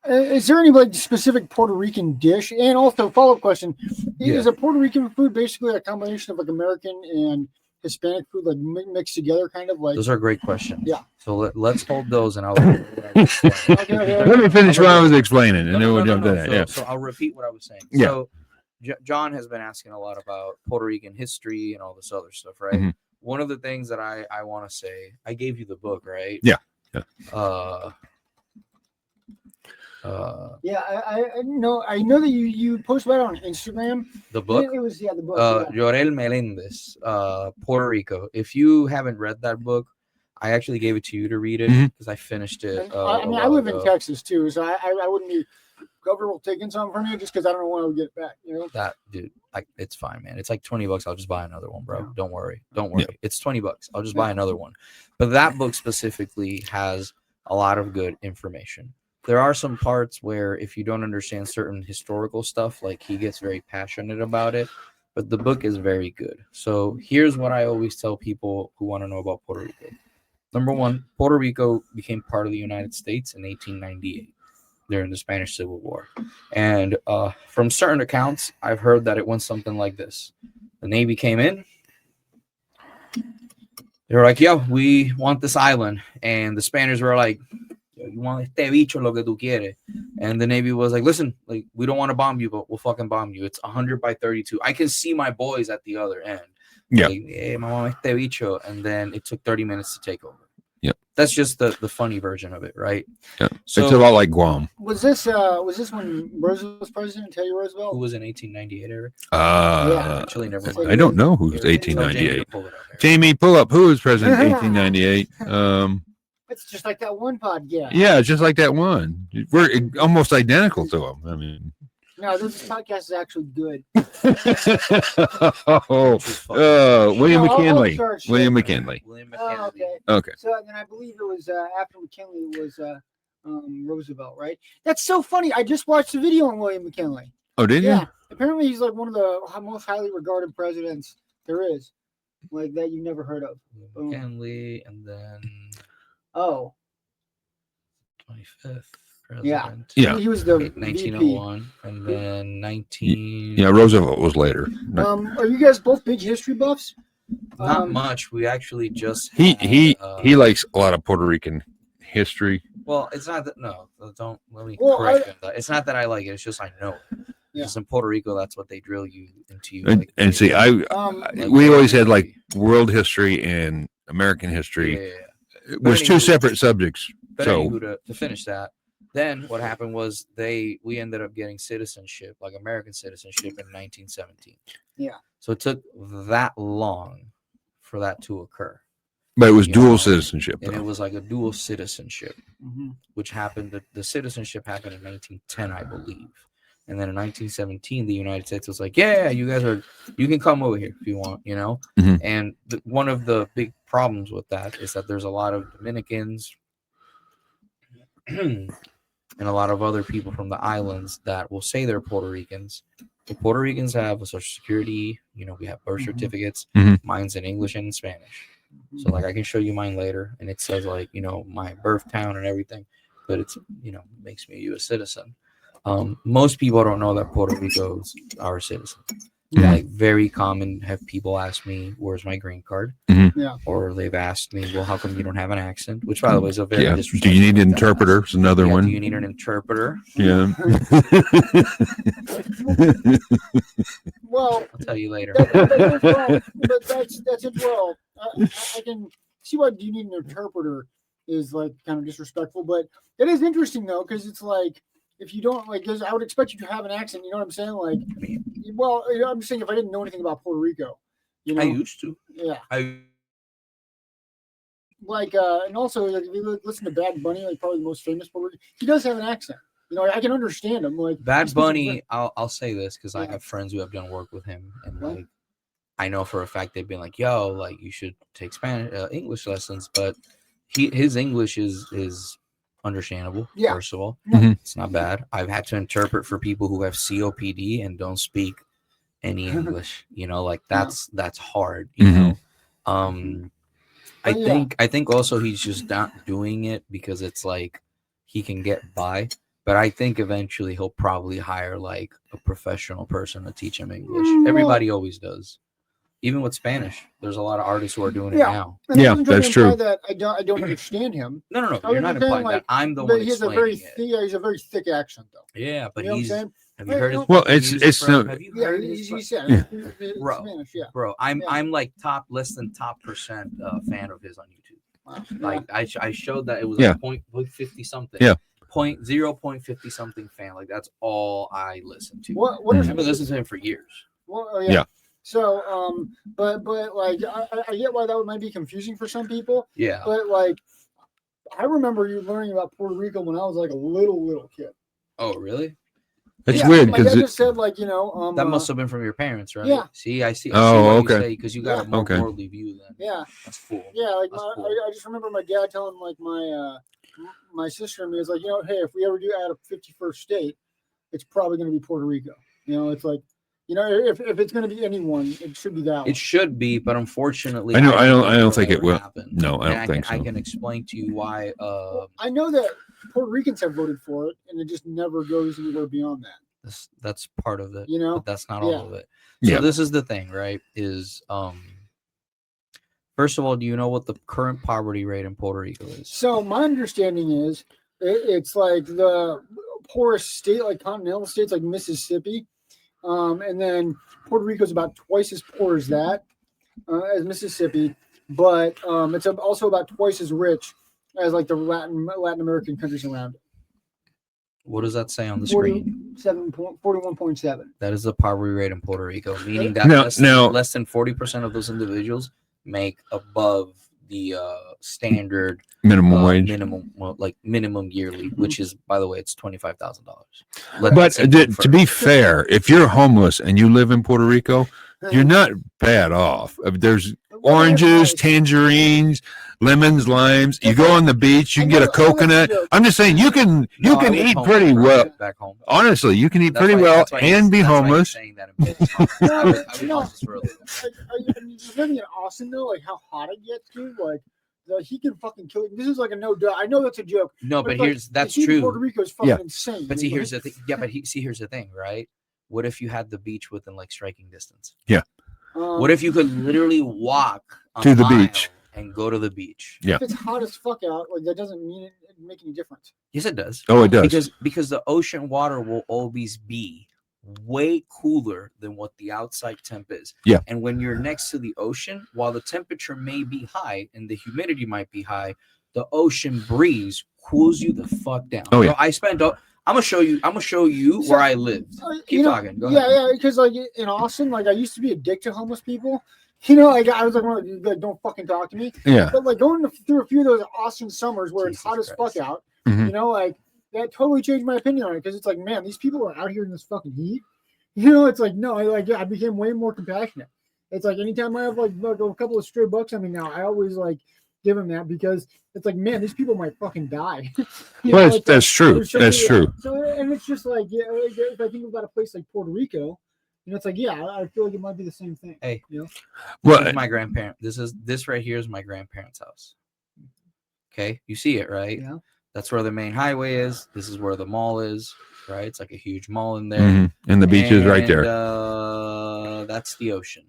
Is there any like specific Puerto Rican dish? And also, follow-up question: is a Puerto Rican food basically a combination of like American and Hispanic food, like mixed together, kind of like? Those are great questions. Yeah. So let's hold those, and I'll. Let me finish what I was explaining, and then we'll jump to that. So, Yeah. So I'll repeat what I was saying. Yeah. So John has been asking a lot about Puerto Rican history and all this other stuff, right? One of the things that I want to say, I gave you the book, right? Yeah. I know that you post about it on Instagram. The book? It was the book. Llorel Melendez, Puerto Rico. If you haven't read that book, I actually gave it to you to read it because I finished it. I live in Texas too, so I wouldn't be comfortable taking something from you just because I don't know when I'll get it back. That dude, it's fine, man. It's like $20. I'll just buy another one, bro. Yeah. Don't worry. Yeah. It's $20. I'll just buy another one. But that book specifically has a lot of good information. There are some parts where if you don't understand certain historical stuff, like he gets very passionate about it, but the book is very good. So here's what I always tell people who want to know about Puerto Rico. Number one, Puerto Rico became part of the United States in 1898 during the Spanish Civil War. And from certain accounts, I've heard that it went something like this. The Navy came in. They were like, yo, we want this island. And the Spaniards were like, you want este bicho lo que tú quieres. And the Navy was like, listen, like we don't want to bomb you, but we'll fucking bomb you. It's 100 by 32. I can see my boys at the other end. Yeah. Like, hey, mamá, este bicho. And then it took 30 minutes to take over. Yep. That's just the funny version of it, right? Yeah. So, it's a lot like Guam. Was this when Roosevelt was president, Teddy Roosevelt? who was in 1898, Eric? Actually, never mind. I don't know who's Here, tell Jamie to 1898. pull it up, Eric. Jamie, pull up who was president in 1898. It's just like that one podcast. Yeah, it's just like that one. We're almost identical to him. I mean, No, this podcast is actually good. William No, McKinley. I'll search William it. McKinley. William Oh, McKinley. okay. Okay. So then I believe it was after McKinley was Roosevelt, right? That's so funny. I just watched a video on William McKinley. Oh, did Yeah. you? Apparently he's like one of the most highly regarded presidents there is. Like that you've never heard of. William McKinley, and then Oh. 25th Yeah. president. Yeah. He was the 1901, and then 19. Yeah, Roosevelt was later. VP. Are you guys both big history buffs? Not much. We actually just He had, likes a lot of Puerto Rican history. Well, it's not that. No, don't let me Well, correct him. It's not that I like it. It's just I know. Yeah. Because in Puerto Rico, that's what they drill you into. And see, we always had like world history and American history. It But was two anywho- separate subjects. But So anywho, to finish that, then what happened was we ended up getting citizenship, like American citizenship, in 1917. Yeah. So it took that long for that to occur. but it was You dual know, citizenship. And it Though. was like a dual citizenship, Mhm. which happened. The citizenship happened in 1910, I believe. And then in 1917, the United States was like, yeah, you can come over here if you want, you know? Mhm. And one of the big problems with that is that there's a lot of Dominicans and a lot of other people from the islands that will say they're Puerto Ricans. The Puerto Ricans have a social security, you know, we have birth Mhm. certificates. Mhm. Mine's in English and in Spanish. So like I can show you mine later, and it says like, you know, my birth town and everything, but it's, you know, makes me a U.S. citizen. Most people don't know that Puerto Rico's our citizen. Yeah. Like very common, have people ask me, "Where's my green card?" Mhm. Yeah. Or they've asked me, "Well, how come you don't have an accent?" Which, by the way, is a very Yeah. disrespectful Do you need an thing to ask. interpreter? It's another Yeah, one. do you need an interpreter? Yeah. Well, I'll tell you later. but that's it. Well, I can see why do you need an interpreter is like kind of disrespectful, but it is interesting though because it's like if you don't like, because I would expect you to have an accent. You know what I'm saying? Like, well, you know, I'm just saying if I didn't know anything about Puerto Rico, you know, I used to. yeah. I Like, and also like, if you listen to Bad Bunny, like probably the most famous Puerto Rican, he does have an accent. You know, I can understand him. Like Bad Bunny, I'll say this because I Yeah. have friends who have done work with him, and Right. like I know for a fact they've been like, "Yo, like you should take Spanish English lessons," but his English is understandable. Yeah. First of all, Mhm. it's not bad. I've had to interpret for people who have COPD and don't speak any English. You know, like that's hard. You Mhm. know, But yeah. I think also he's just not doing it because it's like he can get by. But I think eventually he'll probably hire like a professional person to teach him English. Well- Everybody always does. Even with Spanish, there's a lot of artists who are doing it Yeah. now. And I Yeah, wasn't trying that's to imply true. That I don't understand him. No, I you're was not just saying, implying like, that. I'm the But one he has a very explaining it. he's a very thick accent though. Yeah, but You know what I'm he's. saying? Have you Hey, heard you his? know- Well, fucking it's music, bro? no- Have you Yeah, heard he his? said Yeah. it's Bro. Spanish. Yeah. Bro, I'm Yeah. like less than top percent fan of his on YouTube. Wow. Like I showed that it was Yeah. like 0.50 something. Yeah. 0.50 something fan. Like that's all I listen to. What I've been listening to him for years. Well, oh, yeah. Yeah. So, but like I get why that might be confusing for some people. Yeah. But like, I remember you learning about Puerto Rico when I was like a little kid. Oh, really? It's Yeah, weird my because dad just said like That must have been from your parents, right? yeah. See, I see. Oh, I see what okay. you say because you got Yeah. a more Okay. worldly view then. Yeah. That's cool. Yeah, like That's my, cool. I just remember my dad telling like my sister and me, was like, you know, hey, if we ever do add a 51st state, it's probably going to be Puerto Rico. You know, it's like, you know, if it's going to be anyone, it should be that one. It should be, but unfortunately, I know. I don't it'll think it ever will. happen. No, I And don't think I so. can explain to you why. Well, I know that Puerto Ricans have voted for it, and it just never goes anywhere beyond that. That's part of it. You know, But that's not Yeah. all of it. So Yeah. this is the thing, right? Is first of all, do you know what the current poverty rate in Puerto Rico is? So my understanding is it's like the poorest state, like continental states, like Mississippi, and then Puerto Rico is about twice as poor as that, as Mississippi, but it's also about twice as rich as like the Latin American countries around it. What does that say on the screen? 41.7. That is the poverty rate in Puerto Rico, meaning that Now- less than 40% of those individuals make above the standard Minimum wage. minimum yearly, which is, by the way, it's $25,000. But to be fair, if you're homeless and you live in Puerto Rico, you're not bad off. There's oranges, tangerines, lemons, limes. You go on the beach, you can get a coconut. I'm just saying, you can eat pretty well. Back home. Honestly, you can eat That's pretty why- well that's why and be that's why he's homeless. saying that in business. I was homeless for a little bit. Just living in Austin though, like how hot it gets, dude. Like he can fucking kill you. This is like a no doubt. I know that's a joke. No, but like, that's the heat in Puerto true. Rico is fucking Yeah. insane. But see, dude. here's the thing. Yeah, but here's the thing, right? What if you had the beach within like striking distance? What if you could literally walk To the mile beach. and go to the beach? Yeah. If it's hot as fuck out, like that doesn't mean it make any difference. Yes, it does. Oh, it does. Because the ocean water will always be way cooler than what the outside temp is. Yeah. And when you're next to the ocean, while the temperature may be high and the humidity might be high, the ocean breeze cools you the fuck down. Oh, yeah. I'm gonna show you where I lived. Keep talking. Go ahead. Yeah, because like in Austin, like I used to be a dick to homeless people. You know, like I was like, don't fucking talk to me. Yeah. But like going through a few of those Austin summers where it's hot as fuck out, Mhm. you know, like that totally changed my opinion on it because it's like, man, these people are out here in this fucking heat. You know, it's like no, I became way more compassionate. It's like anytime I have like a couple of stray bucks, I mean, now I always like give them that because it's like, man, these people might fucking die. Well, that's true. That's true. So, and it's just like, yeah, if I think about a place like Puerto Rico, you know, it's like, yeah, I feel like it might be the same thing. Hey, you know, this is my grandparent. This right here is my grandparents' house. Okay, you see it, right? Yeah. That's where the main highway is. This is where the mall is, right? It's like a huge mall in there, And the beach is right there. That's the ocean.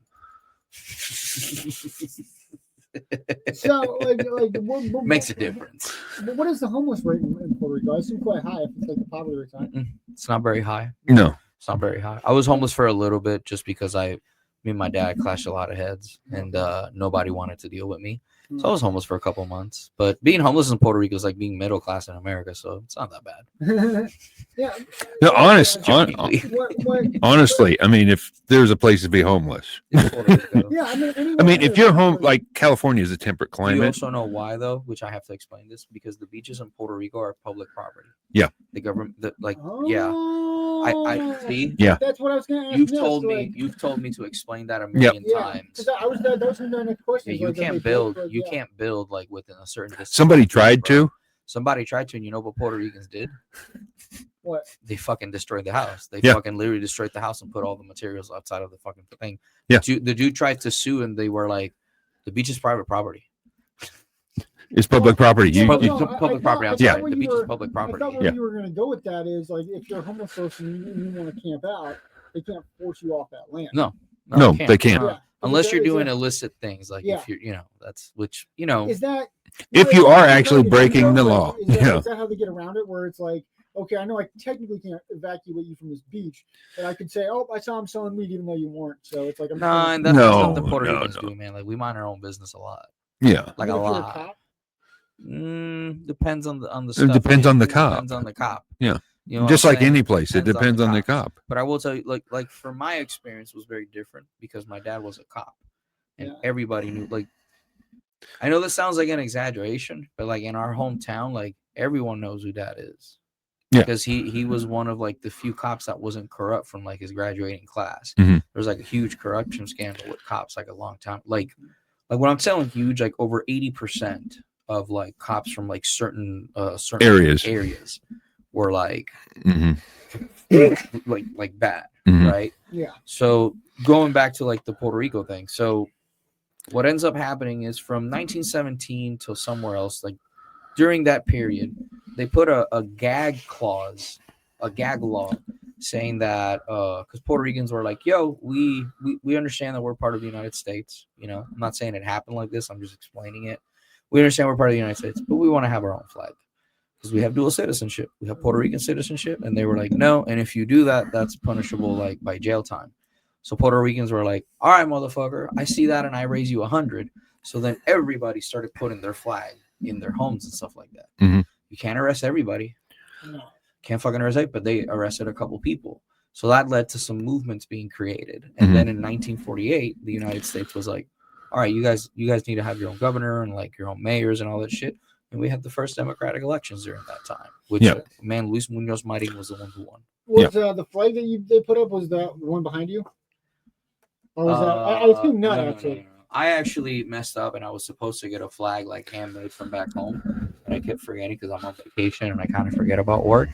So, what Makes a difference. What is the homeless rate in Puerto Rico? I assume quite high if it's like the poverty rate high. It's not very high. No. It's not very high. I was homeless for a little bit just because me and my dad clashed a lot of heads and nobody wanted to deal with me. So I was homeless for a couple months. But being homeless in Puerto Rico is like being middle class in America, so it's not that bad. Yeah. No, What, honestly, I mean, if there's a place to be homeless, yeah, I mean, if you're home, like California is a temperate You climate. also know why, though, which I have to explain this, because the beaches in Puerto Rico are public property. Yeah. The government, Oh, I see. Yeah. That's what I was going to ask. You've next, told me to explain that a million times. That was my next question. Yeah, you can't build like within a certain distance. Somebody tried to. Somebody tried to, and you know what Puerto Ricans did? What? They fucking destroyed the house. They Yeah. fucking literally destroyed the house and put all the materials outside of the fucking thing. Yeah. The dude tried to sue, and they were like, "The beach is private property." It's public property. Public property outside. Yeah. The beach is public I thought property. where you were going to go with that is like if you're a homeless person and you want to camp out, they can't force you off that land. No, they can't. Yeah. Unless you're Is doing that- illicit things, like Yeah. if you're, that's which, you know. Is that If you are actually breaking the law. Is Yeah. that how they get around it? Where it's like, okay, I know I technically can't evacuate you from this beach, but I could say, oh, I saw him selling weed even though you weren't. So it's like, No, and that's No, what the Puerto no, Ricans no. do, man. Like we mind our own business a lot, Yeah. like Even a if you're lot. cop? Depends on the It stuff. depends on the cop. Depends on the cop. Yeah. You know what Just I'm like saying? any place, it depends on the cops. cop. But I will tell you, like for my experience was very different because my dad was a cop, and Yeah. everybody knew. Like, I know this sounds like an exaggeration, but like in our hometown, like everyone knows who Dad is. Yeah. Because he was one of like the few cops that wasn't corrupt from like his graduating class. Mhm. There was like a huge corruption scandal with cops like a long time. Like when I'm saying huge, like over 80% of like cops from like certain areas were like Mhm. like bad, Mhm. right? Yeah. So going back to like the Puerto Rico thing. So what ends up happening is from 1917 till somewhere else, like during that period, they put a gag clause, a gag law saying that because Puerto Ricans were like, yo, we understand that we're part of the United States. You know, I'm not saying it happened like this. I'm just explaining it. We understand we're part of the United States, but we want to have our own flag because we have dual citizenship. We have Puerto Rican citizenship. And they were like, no. And if you do that, that's punishable like by jail time. So Puerto Ricans were like, all right, motherfucker, I see that and I raise you 100. So then everybody started putting their flag in their homes and stuff like that. Mhm. You can't arrest everybody. No. Can't fucking arrest it, but they arrested a couple people. So that led to some movements being created. And then in 1948, the United States was like, all right, you guys need to have your own governor and like your own mayors and all that shit. And we had the first democratic elections during that time, which man, Luis Muñoz Marin was the one who won. Was the flag that they put up, was that one behind you? Or was that, I assume not, actually. No. I actually messed up and I was supposed to get a flag like handmade from back home. And I kept forgetting because I'm on vacation and I kind of forget about work.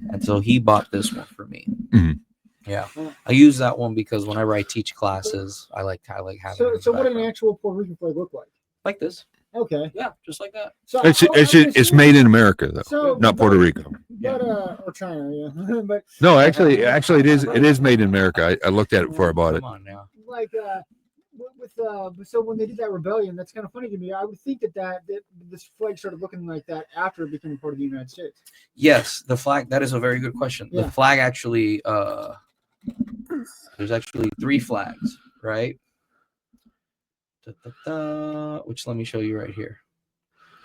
And so he bought this one for me. Mhm. Yeah. I use that one because whenever I teach classes, I like having it. So what did an actual Puerto Rican flag look like? this. Okay. Yeah, just like that. So It's made in America though, not Puerto Rico. But or China, yeah. But No, actually, it is made in America. I looked at it before I bought it. Come on now. like so when they did that rebellion, that's kind of funny to me. I would think that this flag started looking like that after it became part of the United States. Yes, the flag. That is a very good question. Yeah. The flag actually There's actually 3 flags, right? Which let me show you right here.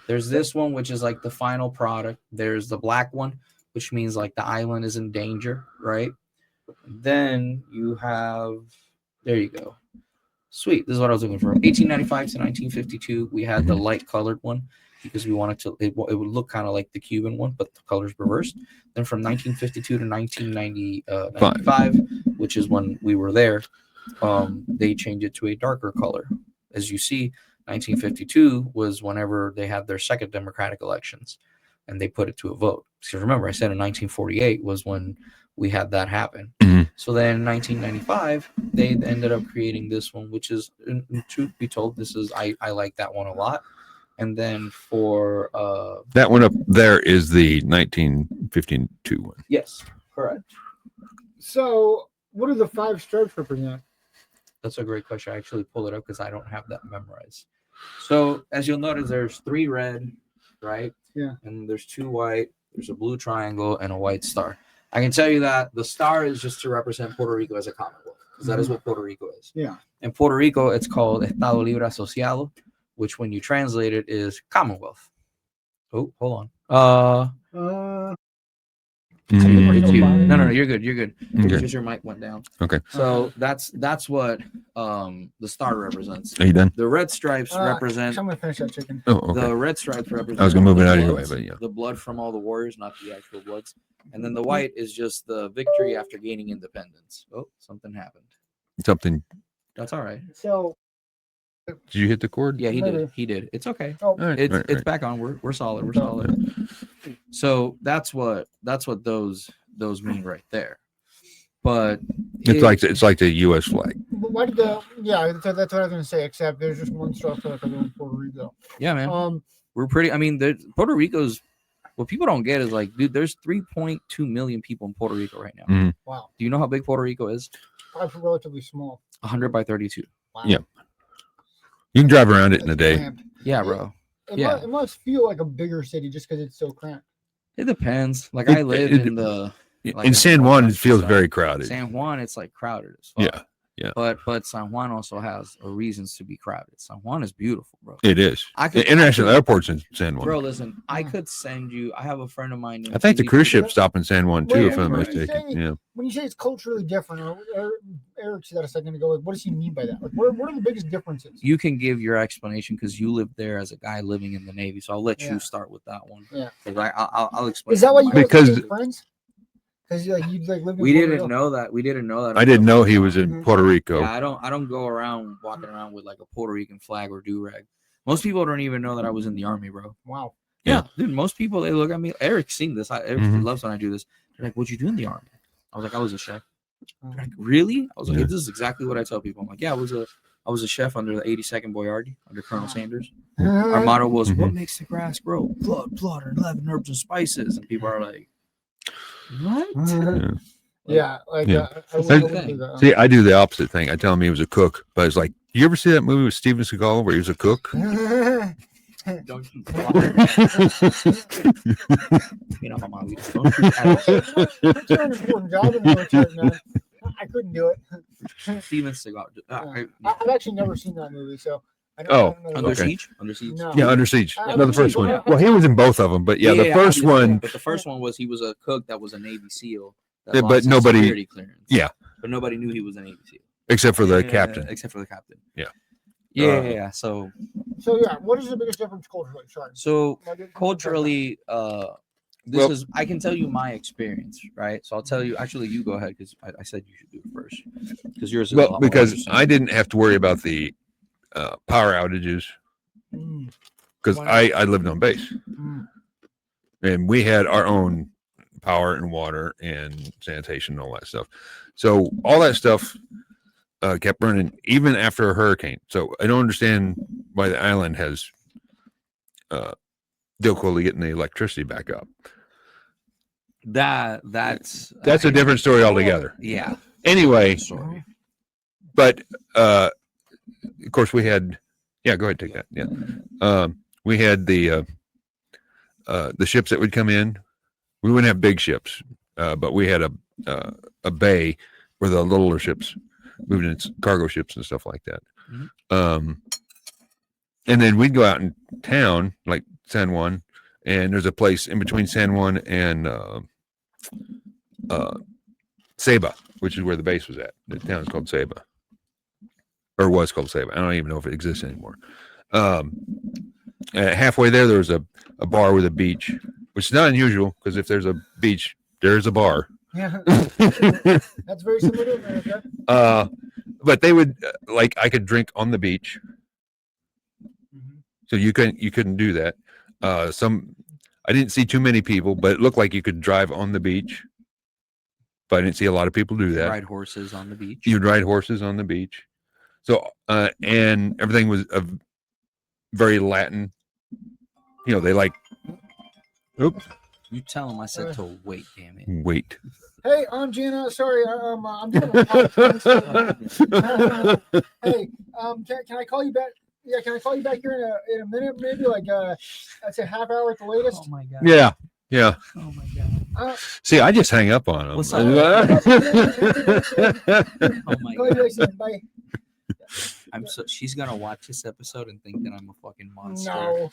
There's this one, which is like the final product. There's the black one, which means like the island is in danger, right? Then you have, there you go. Sweet. This is what I was looking for. 1895 to 1952, we had the light colored one because we wanted to, it would look kind of like the Cuban one, but the colors reversed. Then from 1952 to 1995, which is when we were there, they changed it to a darker color. As you see, 1952 was whenever they had their second democratic elections and they put it to a vote. So remember, I said in 1948 was when we had that happen. So then in 1995, they ended up creating this one, which is, in truth be told, this is, I like that one a lot. And then for that one up there is the 1952 one. Yes, correct. So what do the 5 stripes represent? That's a great question. I actually pulled it up because I don't have that memorized. So as you'll notice, there's 3 red, right? Yeah. And there's 2 white. There's a blue triangle and a white star. I can tell you that the star is just to represent Puerto Rico as a commonwealth, because that is what Puerto Rico is. Yeah. In Puerto Rico, it's called Estado Libre Asociado, which when you translate it is Commonwealth. Oh, hold on. 42. No, you're good. You're good. Okay. Because your mic went down. Okay. So that's what the star represents. Are you done? The red stripes represent. I'm gonna finish that chicken. Oh, okay. The red stripes represent. I was gonna move it out of your way, bloods, but yeah. the blood from all the warriors, not the actual bloods. And then the white is just the victory after gaining independence. Oh, something happened. Something. That's all right. So Did you hit the cord? Yeah, he Maybe. did. He did. It's okay. oh, All right, It's all right, it's all right. back on. We're solid. We're solid. So that's what those mean right there. But It's like the U.S. flag. but why did the that's what I was gonna say. Except there's just one star for like a little Puerto Rico. yeah, man. Um, We're pretty. I mean, Puerto Rico's. What people don't get is like, dude, there's 3.2 million people in Puerto Rico right now. Mhm. wow, Do you know how big Puerto Rico is? probably relatively small. 100 by 32. Wow. Yeah. You can drive around it in a That's day. cramped. Yeah, bro. It, Yeah. it must feel like a bigger city just because it's so cramped. It depends. Like It- I live it- in the like In San Juan, it feels so very crowded. San Juan. It's like crowded as fuck. Yeah, yeah. But San Juan also has reasons to be crowded. San Juan is beautiful, bro. It is. I could The international I could- airport's in San Juan. Bro, listen, I could send you. I have a friend of mine. I think the named cruise Stevie. ships stop in San Juan too, Wait, if I'm what did you mistaken. say? Yeah. When you say it's culturally different, Eric said that a second ago. Like, what does he mean by that? Like, what are the biggest differences? You can give your explanation because you lived there as a guy living in the Navy. So I'll let Yeah. you start with that one. Yeah. 'Cause I'll explain. Is that why you guys Because- became friends? Because you like lived in We Puerto didn't Rico? know that. We didn't know that. I didn't know he was in Mhm. Puerto Rico. Yeah, I don't go around walking around with like a Puerto Rican flag or do rag. Most people don't even know that I was in the army, bro. Wow. Yeah. Dude. Most people they look at me. Eric's seen this. Eric Mhm. loves when I do this. They're like, "What'd you do in the army?" I was like, "I was a chef." Um, They're like, really? I was like, Yeah. "This is exactly what I tell people." I'm like, "Yeah, I was a chef under the 82nd Boyardi under Colonel Sanders." Our motto was, Mhm. "What makes the grass grow? Blood, and 11 herbs and spices." And people are like, "What?" Yeah, like Yeah. I wouldn't Same do that. See, I do the opposite thing. I tell him he was a cook, but it's like, you ever see that movie with Steven Seagal where he was a cook? Don't you you know, Mama, don't you That's an important job in the military, man. I couldn't do it. Steven Seagal. I've actually never seen that movie, so I don't, Oh, I don't know Under about- okay. Siege. Under Siege. No. Yeah, Under Siege. Yeah, No, the first one. Well, he was in both of them, but yeah, the first obviously, one. But the first one was he was a cook that was a Navy SEAL. that Yeah, lost but his nobody- security clearance. yeah. But nobody knew he was a Navy SEAL. Except for the Yeah, captain. Except for the captain. Yeah. Yeah. So So yeah, what is the biggest difference culturally? Sorry. Like, culturally, Well- I can tell you my experience, right? So I'll tell you. Actually, you go ahead because I said you should do it first because yours is a Well, lot more because interesting. I didn't have to worry about the power outages Mm, because Wow. I lived on base mm. and we had our own power and water and sanitation and all that stuff. So all that stuff kept running even after a hurricane. So I don't understand why the island has difficulty getting the electricity back up. that's That's a different story altogether. yeah. Anyway, Sorry. but of course we had, yeah, go ahead, take that. Yeah. We had the ships that would come in. We wouldn't have big ships, but we had a bay were the littler ships, moving in cargo ships and stuff like that. Mhm. And then we'd go out in town, like San Juan, and there's a place in between San Juan and Ceiba, which is where the base was at. The town is called Ceiba, or was called Ceiba. I don't even know if it exists anymore. Halfway there was a bar with a beach, which is not unusual because if there's a beach, there's a bar. Yeah, that's very similar to America. But they would like I could drink on the beach, so you couldn't do that. I didn't see too many people, but it looked like you could drive on the beach. But I didn't see a lot of people do that. Ride horses on the beach. You'd ride horses on the beach. So and everything was very Latin. You know, they like. Oops. You tell them I said to wait, damn it. Wait. Hey, I'm Gina. Sorry, I'm doing a podcast. Hey, can I call you back? Yeah, can I call you back here in a minute? Maybe like I'd say half hour at the latest. Oh my god. Yeah. Yeah. Oh my god. See, I just hang up on them. What's up? Oh my god. Bye. She's gonna watch this episode and think that I'm a fucking monster. No,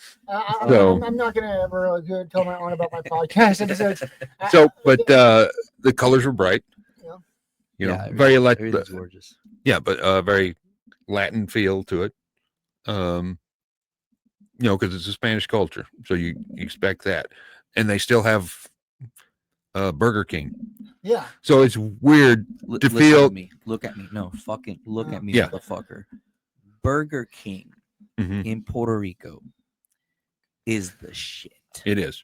So- I'm not gonna ever tell my aunt about my podcast episodes. So, but the colors were bright. Yeah. You know, Yeah, very everything's gorgeous. Yeah, but very Latin feel to it. You know, because it's a Spanish culture, so you expect that, and they still have Burger King. Yeah. So it's weird to Listen feel. to me. Look at me. No, fucking look at me, Yeah. motherfucker. Burger King Mhm, in Puerto Rico is the shit. it is.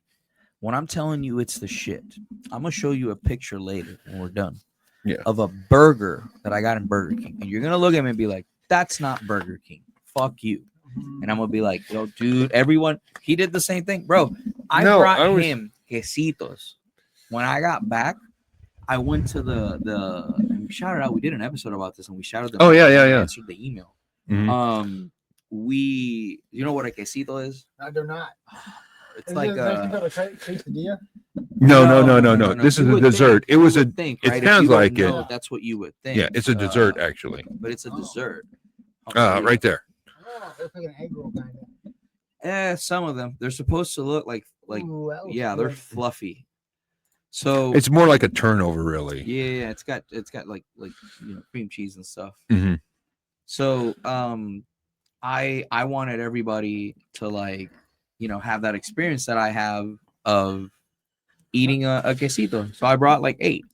When I'm telling you it's the shit, I'm gonna show you a picture later when we're done. Yeah. Of a burger that I got in Burger King, and you're gonna look at me and be like, "That's not Burger King. Fuck you." And I'm gonna be like, "Yo, dude, everyone." He did the same thing, bro. I brought him quesitos. When I got back, I went to the and we shouted out. We did an episode about this, and we shouted them. Oh, yeah, out yeah, and yeah. Answered the email. Mhm. You know what a quesito is? No, they're not. It's Is like it a quesadilla? No. This is You a would dessert. think- it was you a. would think, it right? sounds If you don't like it. know, that's what you would think. Yeah, it's a dessert actually. But it's a Oh. dessert. Right there. Oh, it's like an egg roll kind of. Some of them they're supposed to look like Ooh, that looks yeah, they're good. fluffy. So It's more like a turnover, really. yeah, it's got like cream cheese and stuff. Hmm. So I wanted everybody to have that experience that I have of eating a quesito. So I brought like 8.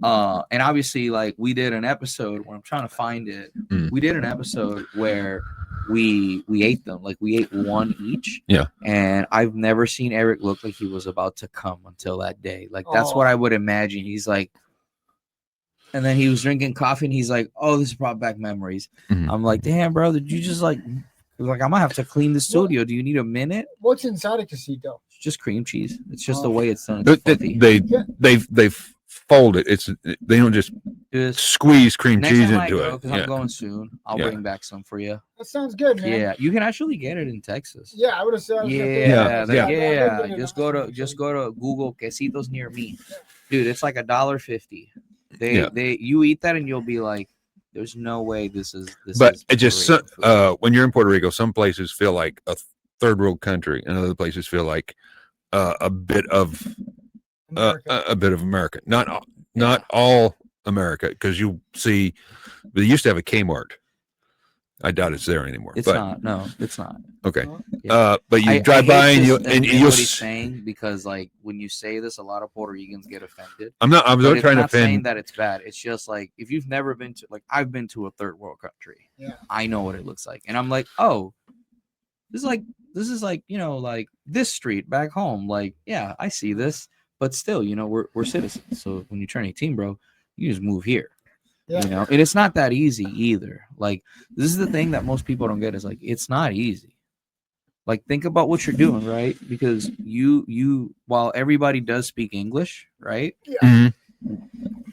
And obviously we did an episode when I'm trying to find it. We did an episode where we ate them. Like we ate one each. Yeah. And I've never seen Eric look like he was about to come until that day. Like that's what I would imagine. He's like, and then he was drinking coffee and he's like, "Oh, this brought back memories." Mhm. I'm like, "Damn, bro, did you just like I'm gonna have to clean the studio. Do you need a minute?" What's inside a quesito? It's just cream cheese. It's just the Oh. way it's done. It's fluffy. They fold it. They don't just Just squeeze cream next cheese time I into go, it. because I'm going soon, I'll Yeah. bring back some for you. That sounds good, man. Yeah, you can actually get it in Texas. Yeah, I would have said. Yeah. Yeah. Just go to Google quesitos near me, dude. It's like $1.50. You eat that and you'll be like, "There's no way this is." But is it just Puerto Rican food." when you're in Puerto Rico, some places feel like a third world country, and other places feel like a bit of America. Not all America, because you see, they used to have a Kmart. I doubt it's there anymore. It's but, not. No, it's not. Okay. Yeah. But you I drive hate by and this and what you'll. he's saying, because when you say this, a lot of Puerto Ricans get offended. I'm not But trying to it's not saying offend. that it's bad. It's just like, if you've never been to, I've been to a third world country. Yeah. I know what it looks like, and I'm like, oh, this is like this street back home. Like, yeah, I see this, but still, we're citizens. So when you turn 18, bro, you just move here. Yeah. And it's not that easy either. Like, this is the thing that most people don't get, is like, it's not easy. Like, think about what you're doing, right? Because you while everybody does speak English, right? Mhm.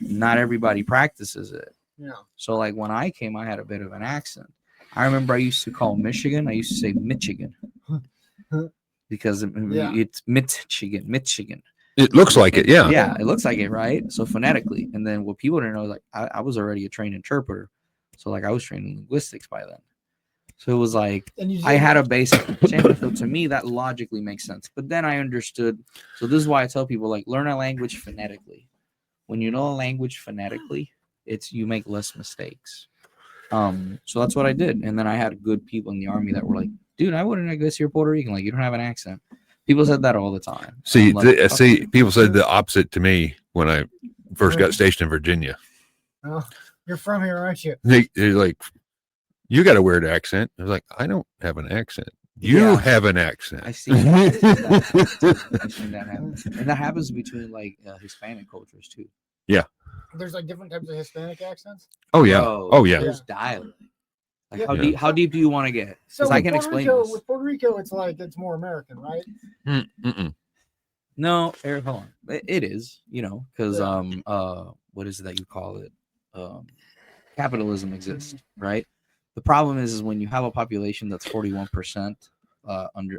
Not everybody practices it. Yeah. So like when I came, I had a bit of an accent. I remember I used to call Michigan. I used to say Michigan because it's Michigan. It looks like it, yeah. Yeah, it looks like it, right? So phonetically, and then what people didn't know is like I was already a trained interpreter, so like I was trained in linguistics by then. So it was like I had a basic understanding. So to me, that logically makes sense. But then I understood. So this is why I tell people like learn a language phonetically. When you know a language phonetically, you make less mistakes. So that's what I did. And then I had good people in the army that were like, dude, I wouldn't guess you're Puerto Rican. Like you don't have an accent. People said that all the time. See, like, people said the opposite to me when I first got stationed in Virginia. Oh, you're from here, aren't you? They're like, you got a weird accent. I was like, I don't have an accent. You have an accent. I see that. I've seen that happen. And that happens between like Hispanic cultures too. Yeah. There's like different types of Hispanic accents. Oh yeah. Bro, yeah. There's dialect. Like Yeah. how deep do you want to get? So I can explain this. With Puerto Rico, it's like it's more American, right? No, Eric, hold on. It is, because what is it that you call it? Capitalism exists, right? The problem is when you have a population that's 41%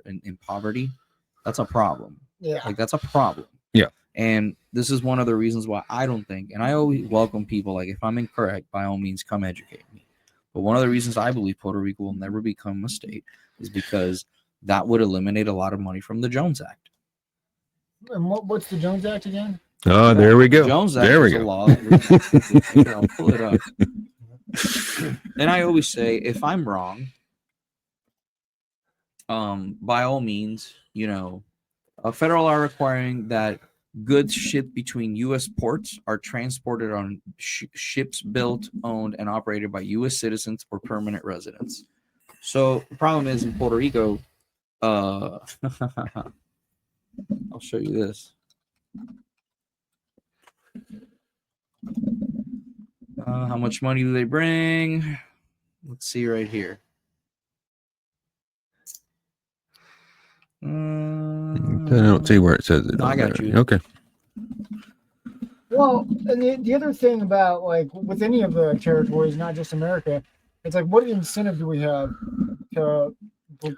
in poverty, that's a problem. Yeah. Like that's a problem. Yeah. And this is one of the reasons why I don't think, and I always welcome people, like if I'm incorrect, by all means, come educate me. But one of the reasons I believe Puerto Rico will never become a state is because that would eliminate a lot of money from the Jones Act. And what's the Jones Act again? Oh, there we go. Jones Act there we is go. a law. I'll pull it up. And I always say, if I'm wrong, by all means, federal law requiring that goods shipped between U.S. ports are transported on ships built, owned, and operated by U.S. citizens or permanent residents. So the problem is in Puerto Rico, I'll show you this. How much money do they bring? Let's see right here. I don't see where it says it. No, I got you. Okay. Well, and the other thing about like with any of the territories, not just America, it's like what incentive do we have to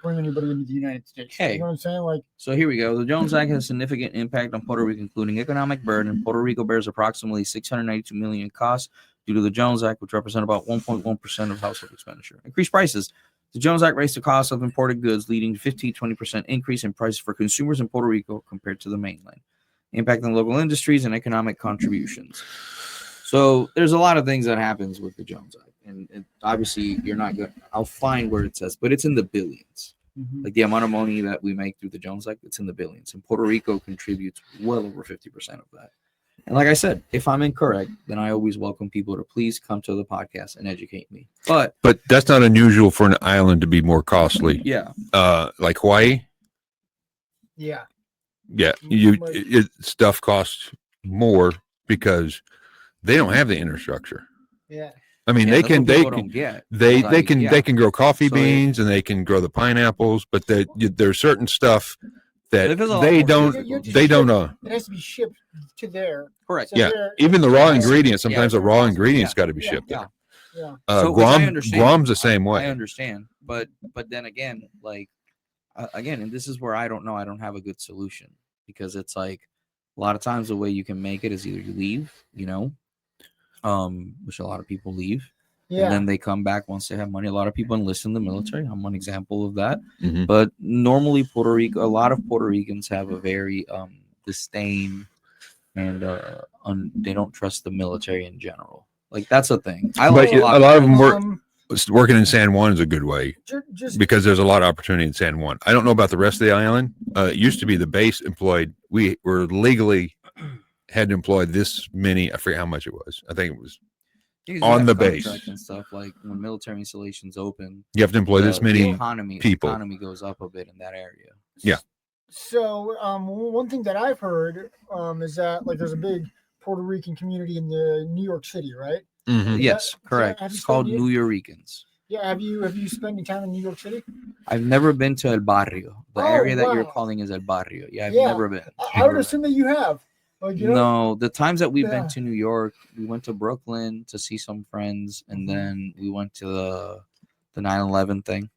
bring anybody into the United States? Okay. You know what I'm saying? Like, so here we go. The Jones Act has significant impact on Puerto Rico, including economic burden. Puerto Rico bears approximately $692 million in costs due to the Jones Act, which represent about 1.1% of household expenditure. Increased prices. The Jones Act raised the cost of imported goods, leading to 15-20% increase in prices for consumers in Puerto Rico compared to the mainland, impacting local industries and economic contributions. So there's a lot of things that happens with the Jones Act, and obviously you're not going. I'll find where it says, but it's in the billions. mm-hmm. Like the amount of money that we make through the Jones Act, it's in the billions, and Puerto Rico contributes well over 50% of that. And like I said, if I'm incorrect, then I always welcome people to please come to the podcast and educate me. But that's not unusual for an island to be more costly. Yeah. Like Hawaii. Yeah. Yeah. Stuff costs more because they don't have the infrastructure. Yeah. I mean, they can grow coffee beans and they can grow the pineapples, but there's certain stuff that they don't know. It has to be shipped to there. Correct. So even the raw ingredients. Sometimes the raw ingredients got to be shipped there. Yeah. Guam's the same way. I understand, but then again, like and this is where I don't know. I don't have a good solution because it's like a lot of times the way you can make it is either you leave, which a lot of people leave. Yeah. And then they come back once they have money. A lot of people enlist in the military. I'm one example of that. Mm-hmm. But normally a lot of Puerto Ricans have a very disdain and they don't trust the military in general. Like that's a thing. A lot of them working in San Juan is a good way because there's a lot of opportunity in San Juan. I don't know about the rest of the island. It used to be the base employed. We were legally had to employ this many. I forget how much it was. I think it was on the base and stuff. Like when military installations open, you have to employ this many people. The economy goes up a bit in that area. Yeah. So one thing that I've heard is that like there's a big Puerto Rican community in the New York City, right? Mm-hmm. Yes, correct. It's called New Yorkers. Yeah. Have you spent any time in New York City? I've never been to El Barrio. The area that you're calling is El Barrio. Yeah, I've never been. I would assume that you have. No, the times that we've been to New York, we went to Brooklyn to see some friends, and then we went to the 9/11 thing,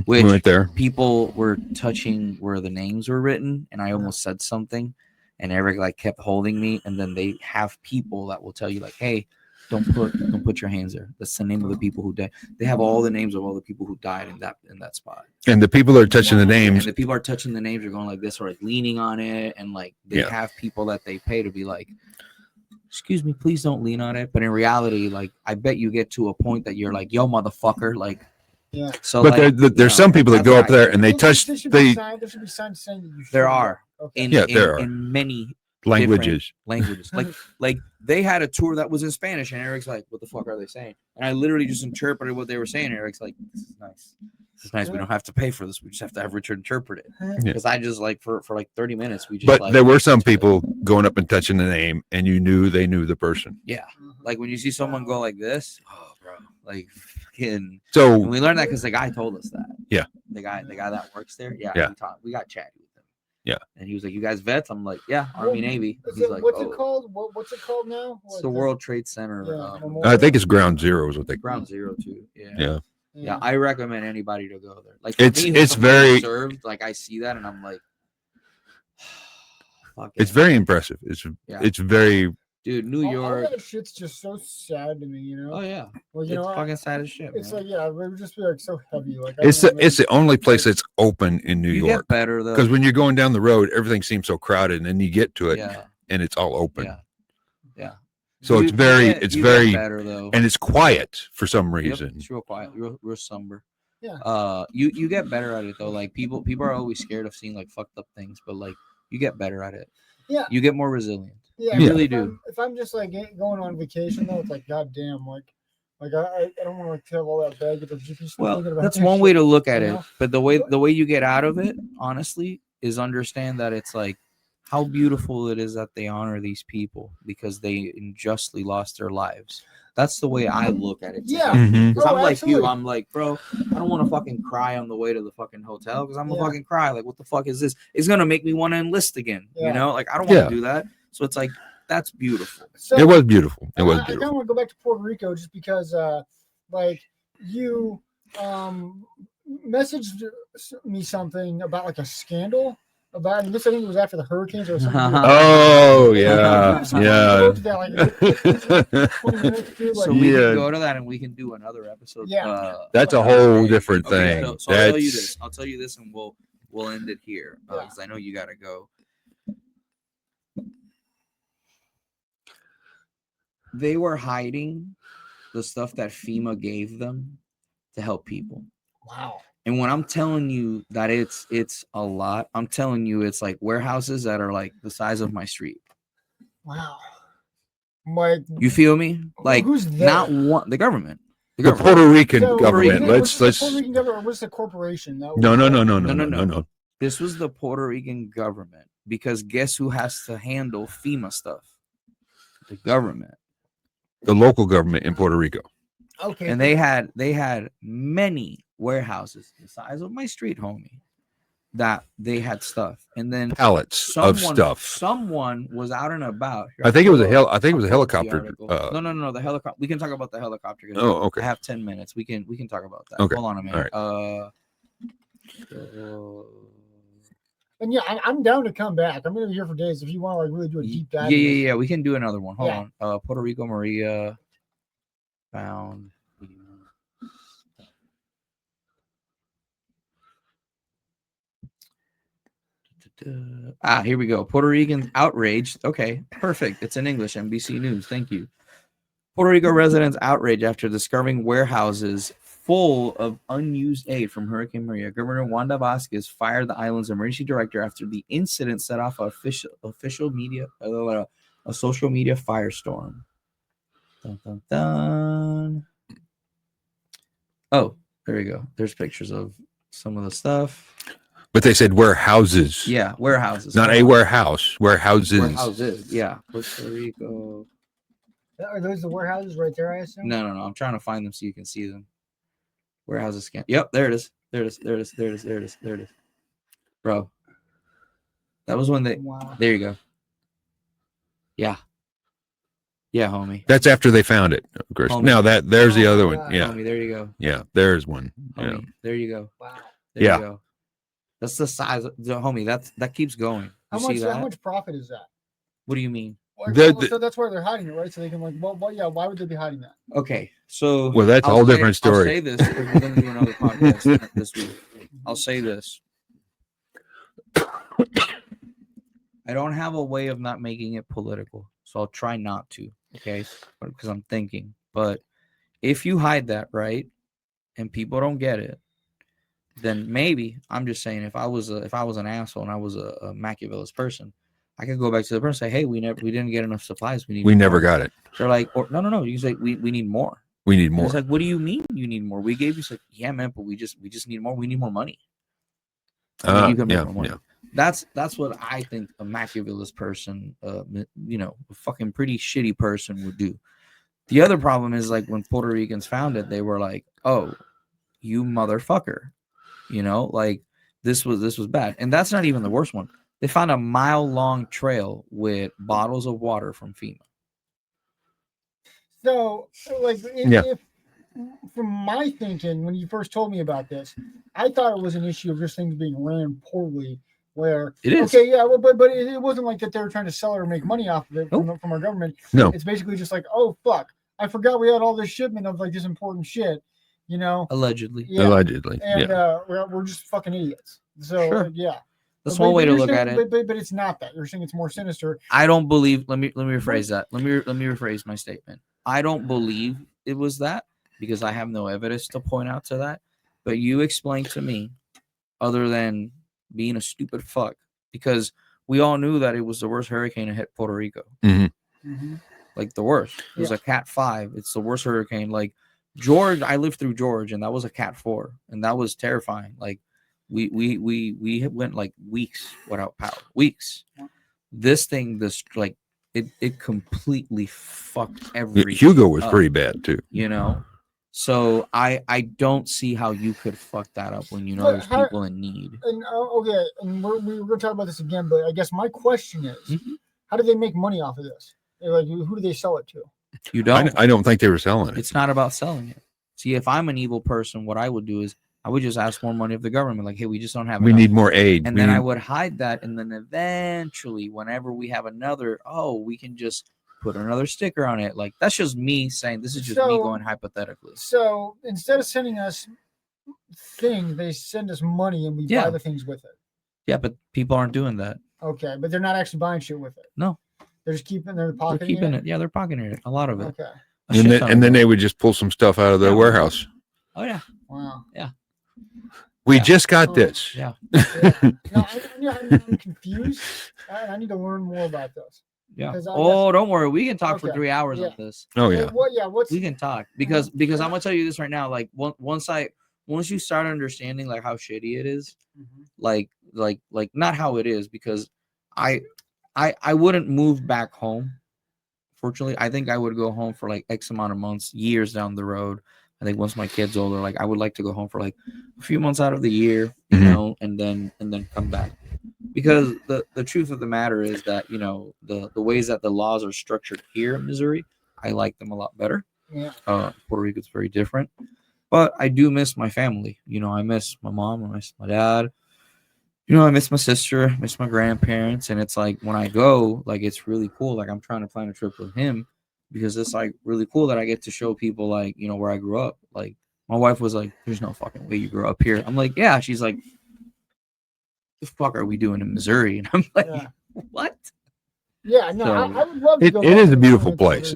which people were touching where the names were written, and I almost said something, And Eric like kept holding me, and then they have people that will tell you like, hey, don't put your hands there. That's the name of the people who died. They have all the names of all the people who died in that spot. And the people are touching the names. And the people are touching the names are going like this or like leaning on it, and like they have people that they pay to be like, excuse me, please don't lean on it. But in reality, like I bet you get to a point that you're like, yo, motherfucker, like. Yeah. So, but like, there's some people that go up there and they touch. There should be signs saying that you should. There are. Okay. There are in many languages. Like they had a tour that was in Spanish, and Eric's like, what the fuck are they saying? And I literally just interpreted what they were saying. Eric's like, this is nice. This is nice. We don't have to pay for this. We just have to have Richard interpret it. Because I just like for like 30 minutes we just. But like, there were some people going up and touching the name, and you knew they knew the person. Yeah, like when you see someone go like this, oh bro, like fucking. So and we learned that because the guy told us that. Yeah. The guy that works there. Yeah. Yeah. We got chatty with him. Yeah. And he was like, "You guys vets?" I'm like, "Yeah, Army, Navy." He's like, what's it called? What's it called now? It's the World Trade Center. I think it's Ground Zero is what they call Ground Zero too. Yeah. Yeah, I recommend anybody to go there. Like it's very served. Like I see that and I'm like, fuck it's very impressive. It's very. Dude, New York. All that shit's just so sad to me, you know. Oh yeah. Well, it's fucking sad as shit. It's man. like it would just be like so heavy. Like It's the only place that's open in New York. Get better though. Because when you're going down the road, everything seems so crowded, and then you get to it, and it's all open. Yeah. So it's very better though, and it's quiet for some reason. Yep, it's real quiet, real somber. Yeah. You get better at it though. Like people are always scared of seeing like fucked up things, but like you get better at it. Yeah. You get more resilient. Yeah, you really do. If I'm just like going on vacation though, it's like goddamn, like I don't want to like have all that baggage or GP. Well, that's one way to look at it. But the way you get out of it, honestly, is understand that it's like how beautiful it is that they honor these people because they unjustly lost their lives. That's the way I look at it. Yeah. Because I'm like you. I'm like, bro, I don't want to fucking cry on the way to the fucking hotel because I'm gonna fucking cry. Like, what the fuck is this? It's gonna make me want to enlist again. You know, like I don't want to do that. So it's like that's beautiful. So, it was beautiful. It was beautiful. I kind of want to go back to Puerto Rico just because, like you messaged me something about like a scandal. About this, I think it was after the hurricanes or something. Oh yeah. So we can go to that and we can do another episode. Yeah, that's a whole different thing. So I'll tell you this. I'll tell you this, and we'll end it here because I know you gotta go. They were hiding the stuff that FEMA gave them to help people. Wow. And when I'm telling you that it's a lot, I'm telling you it's like warehouses that are like the size of my street. Wow. Like, you feel me? Like who's not one the government. The Puerto Rican government. Let's Puerto Rican government. What's the corporation? No. This was the Puerto Rican government because guess who has to handle FEMA stuff? The government. The local government in Puerto Rico. Okay. And they had many warehouses the size of my street, homie, that they had stuff. And then pallets of stuff. Someone was out and about. I think it was a helicopter. No, the helicopter. We can talk about the helicopter. Oh, okay. I have 10 minutes. We can talk about that. Okay. Hold on a minute. Right. And yeah, I'm down to come back. I'm gonna be here for days if you want to like really do a deep dive. Yeah. We can do another one. Hold on. Puerto Rico Maria found. Here we go. Puerto Rican outraged. Okay, perfect. It's in English. NBC News. Thank you. Puerto Rico residents outraged after discovering warehouses full of unused aid from Hurricane Maria. Governor Wanda Vasquez fired the island's emergency director after the incident set off a social media firestorm. Dun, dun, dun. Oh, there we go. There's pictures of some of the stuff. But they said warehouses. Yeah, warehouses. Not a warehouse. Warehouses. Warehouses. Yeah. Puerto Rico. Are those the warehouses right there, I assume? No. I'm trying to find them so you can see them. Warehouses scan. Yep, there it is. There it is. Bro. That was when they. Wow. There you go. Yeah. Yeah, homie. That's after they found it, of course. Homie. Now there's the other one. Yeah. Homie, there you go. Yeah, there's one. Homie, yeah. There you go. Wow. There you go. That's the size of the homie. That keeps going. How much profit is that? What do you mean? So that's why they're hiding it, right? So they can yeah. Why would they be hiding that? Okay, so Well, that's a whole different story. I'll say this because we're going to do another podcast this week. I'll say this. I don't have a way of not making it political, so I'll try not to. Okay, because I'm thinking. But if you hide that, right, and people don't get it, then maybe I'm just saying if I was an asshole and I was a Machiavellist person, I could go back to the person and say, hey, we didn't get enough supplies. We never got it. They're like, or no. You can say we need more. We need more. It's like, what do you mean you need more? We gave you. It's like, yeah, man, but we just need more. We need more money. You can make more money. That's what I think a Machiavellist person, a fucking pretty shitty person would do. The other problem is like when Puerto Ricans found it, they were like, oh, you motherfucker. Like this was bad. And that's not even the worst one. They found a mile-long trail with bottles of water from FEMA. So like, if from my thinking, when you first told me about this, I thought it was an issue of just things being ran poorly. Where it is okay, yeah, well, but it wasn't like that they were trying to sell it or make money off of it from our government. No, it's basically just like, oh fuck, I forgot we had all this shipment of like this important shit. Allegedly. Yeah. Allegedly. And we're just fucking idiots. So yeah. That's one way to look at it. But it's not that. You're saying it's more sinister. I don't believe let me rephrase that. Let me rephrase my statement. I don't believe it was that because I have no evidence to point out to that. But you explain to me, other than being a stupid fuck, because we all knew that it was the worst hurricane to hit Puerto Rico. Like the worst. It was a Cat 5. It's the worst hurricane. Like George, I lived through George, and that was a Cat 4, and that was terrifying. Like we went like weeks without power. Weeks. This thing, it completely fucked everything. Hugo was pretty bad too. So I don't see how you could fuck that up when there's people in need. And okay, and we're gonna talk about this again, but I guess my question is, how do they make money off of this? Like, who do they sell it to? You don't. I don't think they were selling it. It's not about selling it. See, if I'm an evil person, what I would do is I would just ask more money of the government. Like, hey, we just don't have. We need more aid. And then I would hide that, and then eventually, whenever we have another, we can just put another sticker on it. Like, that's just me saying, this is just me going hypothetically. So instead of sending us things, they send us money and we buy the things with it. Yeah, but people aren't doing that. Okay, but they're not actually buying shit with it. No. They're just they're pocketing They're keeping it. Yeah, they're pocketing it. A lot of it. Okay. And then they would just pull some stuff out of their warehouse. Oh, yeah. Wow. Yeah. We just got this. Yeah. No, I'm confused. I need to learn more about this. Yeah. Don't worry. We can talk for 3 hours on this. Oh yeah. We can talk because I'm gonna tell you this right now. Like once you start understanding like how shitty it is, like not how it is, because I wouldn't move back home. Fortunately, I think I would go home for like X amount of months, years down the road. I think once my kid's older, like I would like to go home for like a few months out of the year, you know, and then come back. Because the truth of the matter is that, the ways that the laws are structured here in Missouri, I like them a lot better. Yeah. Puerto Rico is very different. But I do miss my family. I miss my mom, I miss my dad. I miss my sister, I miss my grandparents. And it's like when I go, like it's really cool. Like I'm trying to plan a trip with him because it's like really cool that I get to show people like, where I grew up. Like my wife was like, there's no fucking way you grew up here. I'm like, yeah. She's like, the fuck are we doing in Missouri? And I'm like, what? Yeah, no, I would love to go. It is a beautiful place.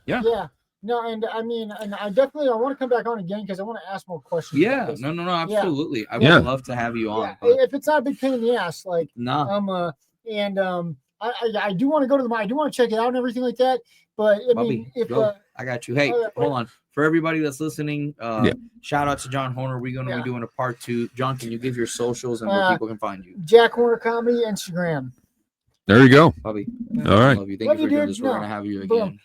Yeah. No, and I mean, and I want to come back on again because I want to ask more questions. Yeah, no, absolutely. I would love to have you on. Yeah. If it's not a big pain in the ass, like, no. I do want to go to I do want to check it out and everything like that. But I mean, if I got you. Hey, hold on. For everybody that's listening, shout out to John Horner. We're going to be doing a part 2. John, can you give your socials and where people can find you? Jack Horner Comedy, Instagram. There you go. Bobby. All right. Love you. Thank you for doing this. We're going to have you again.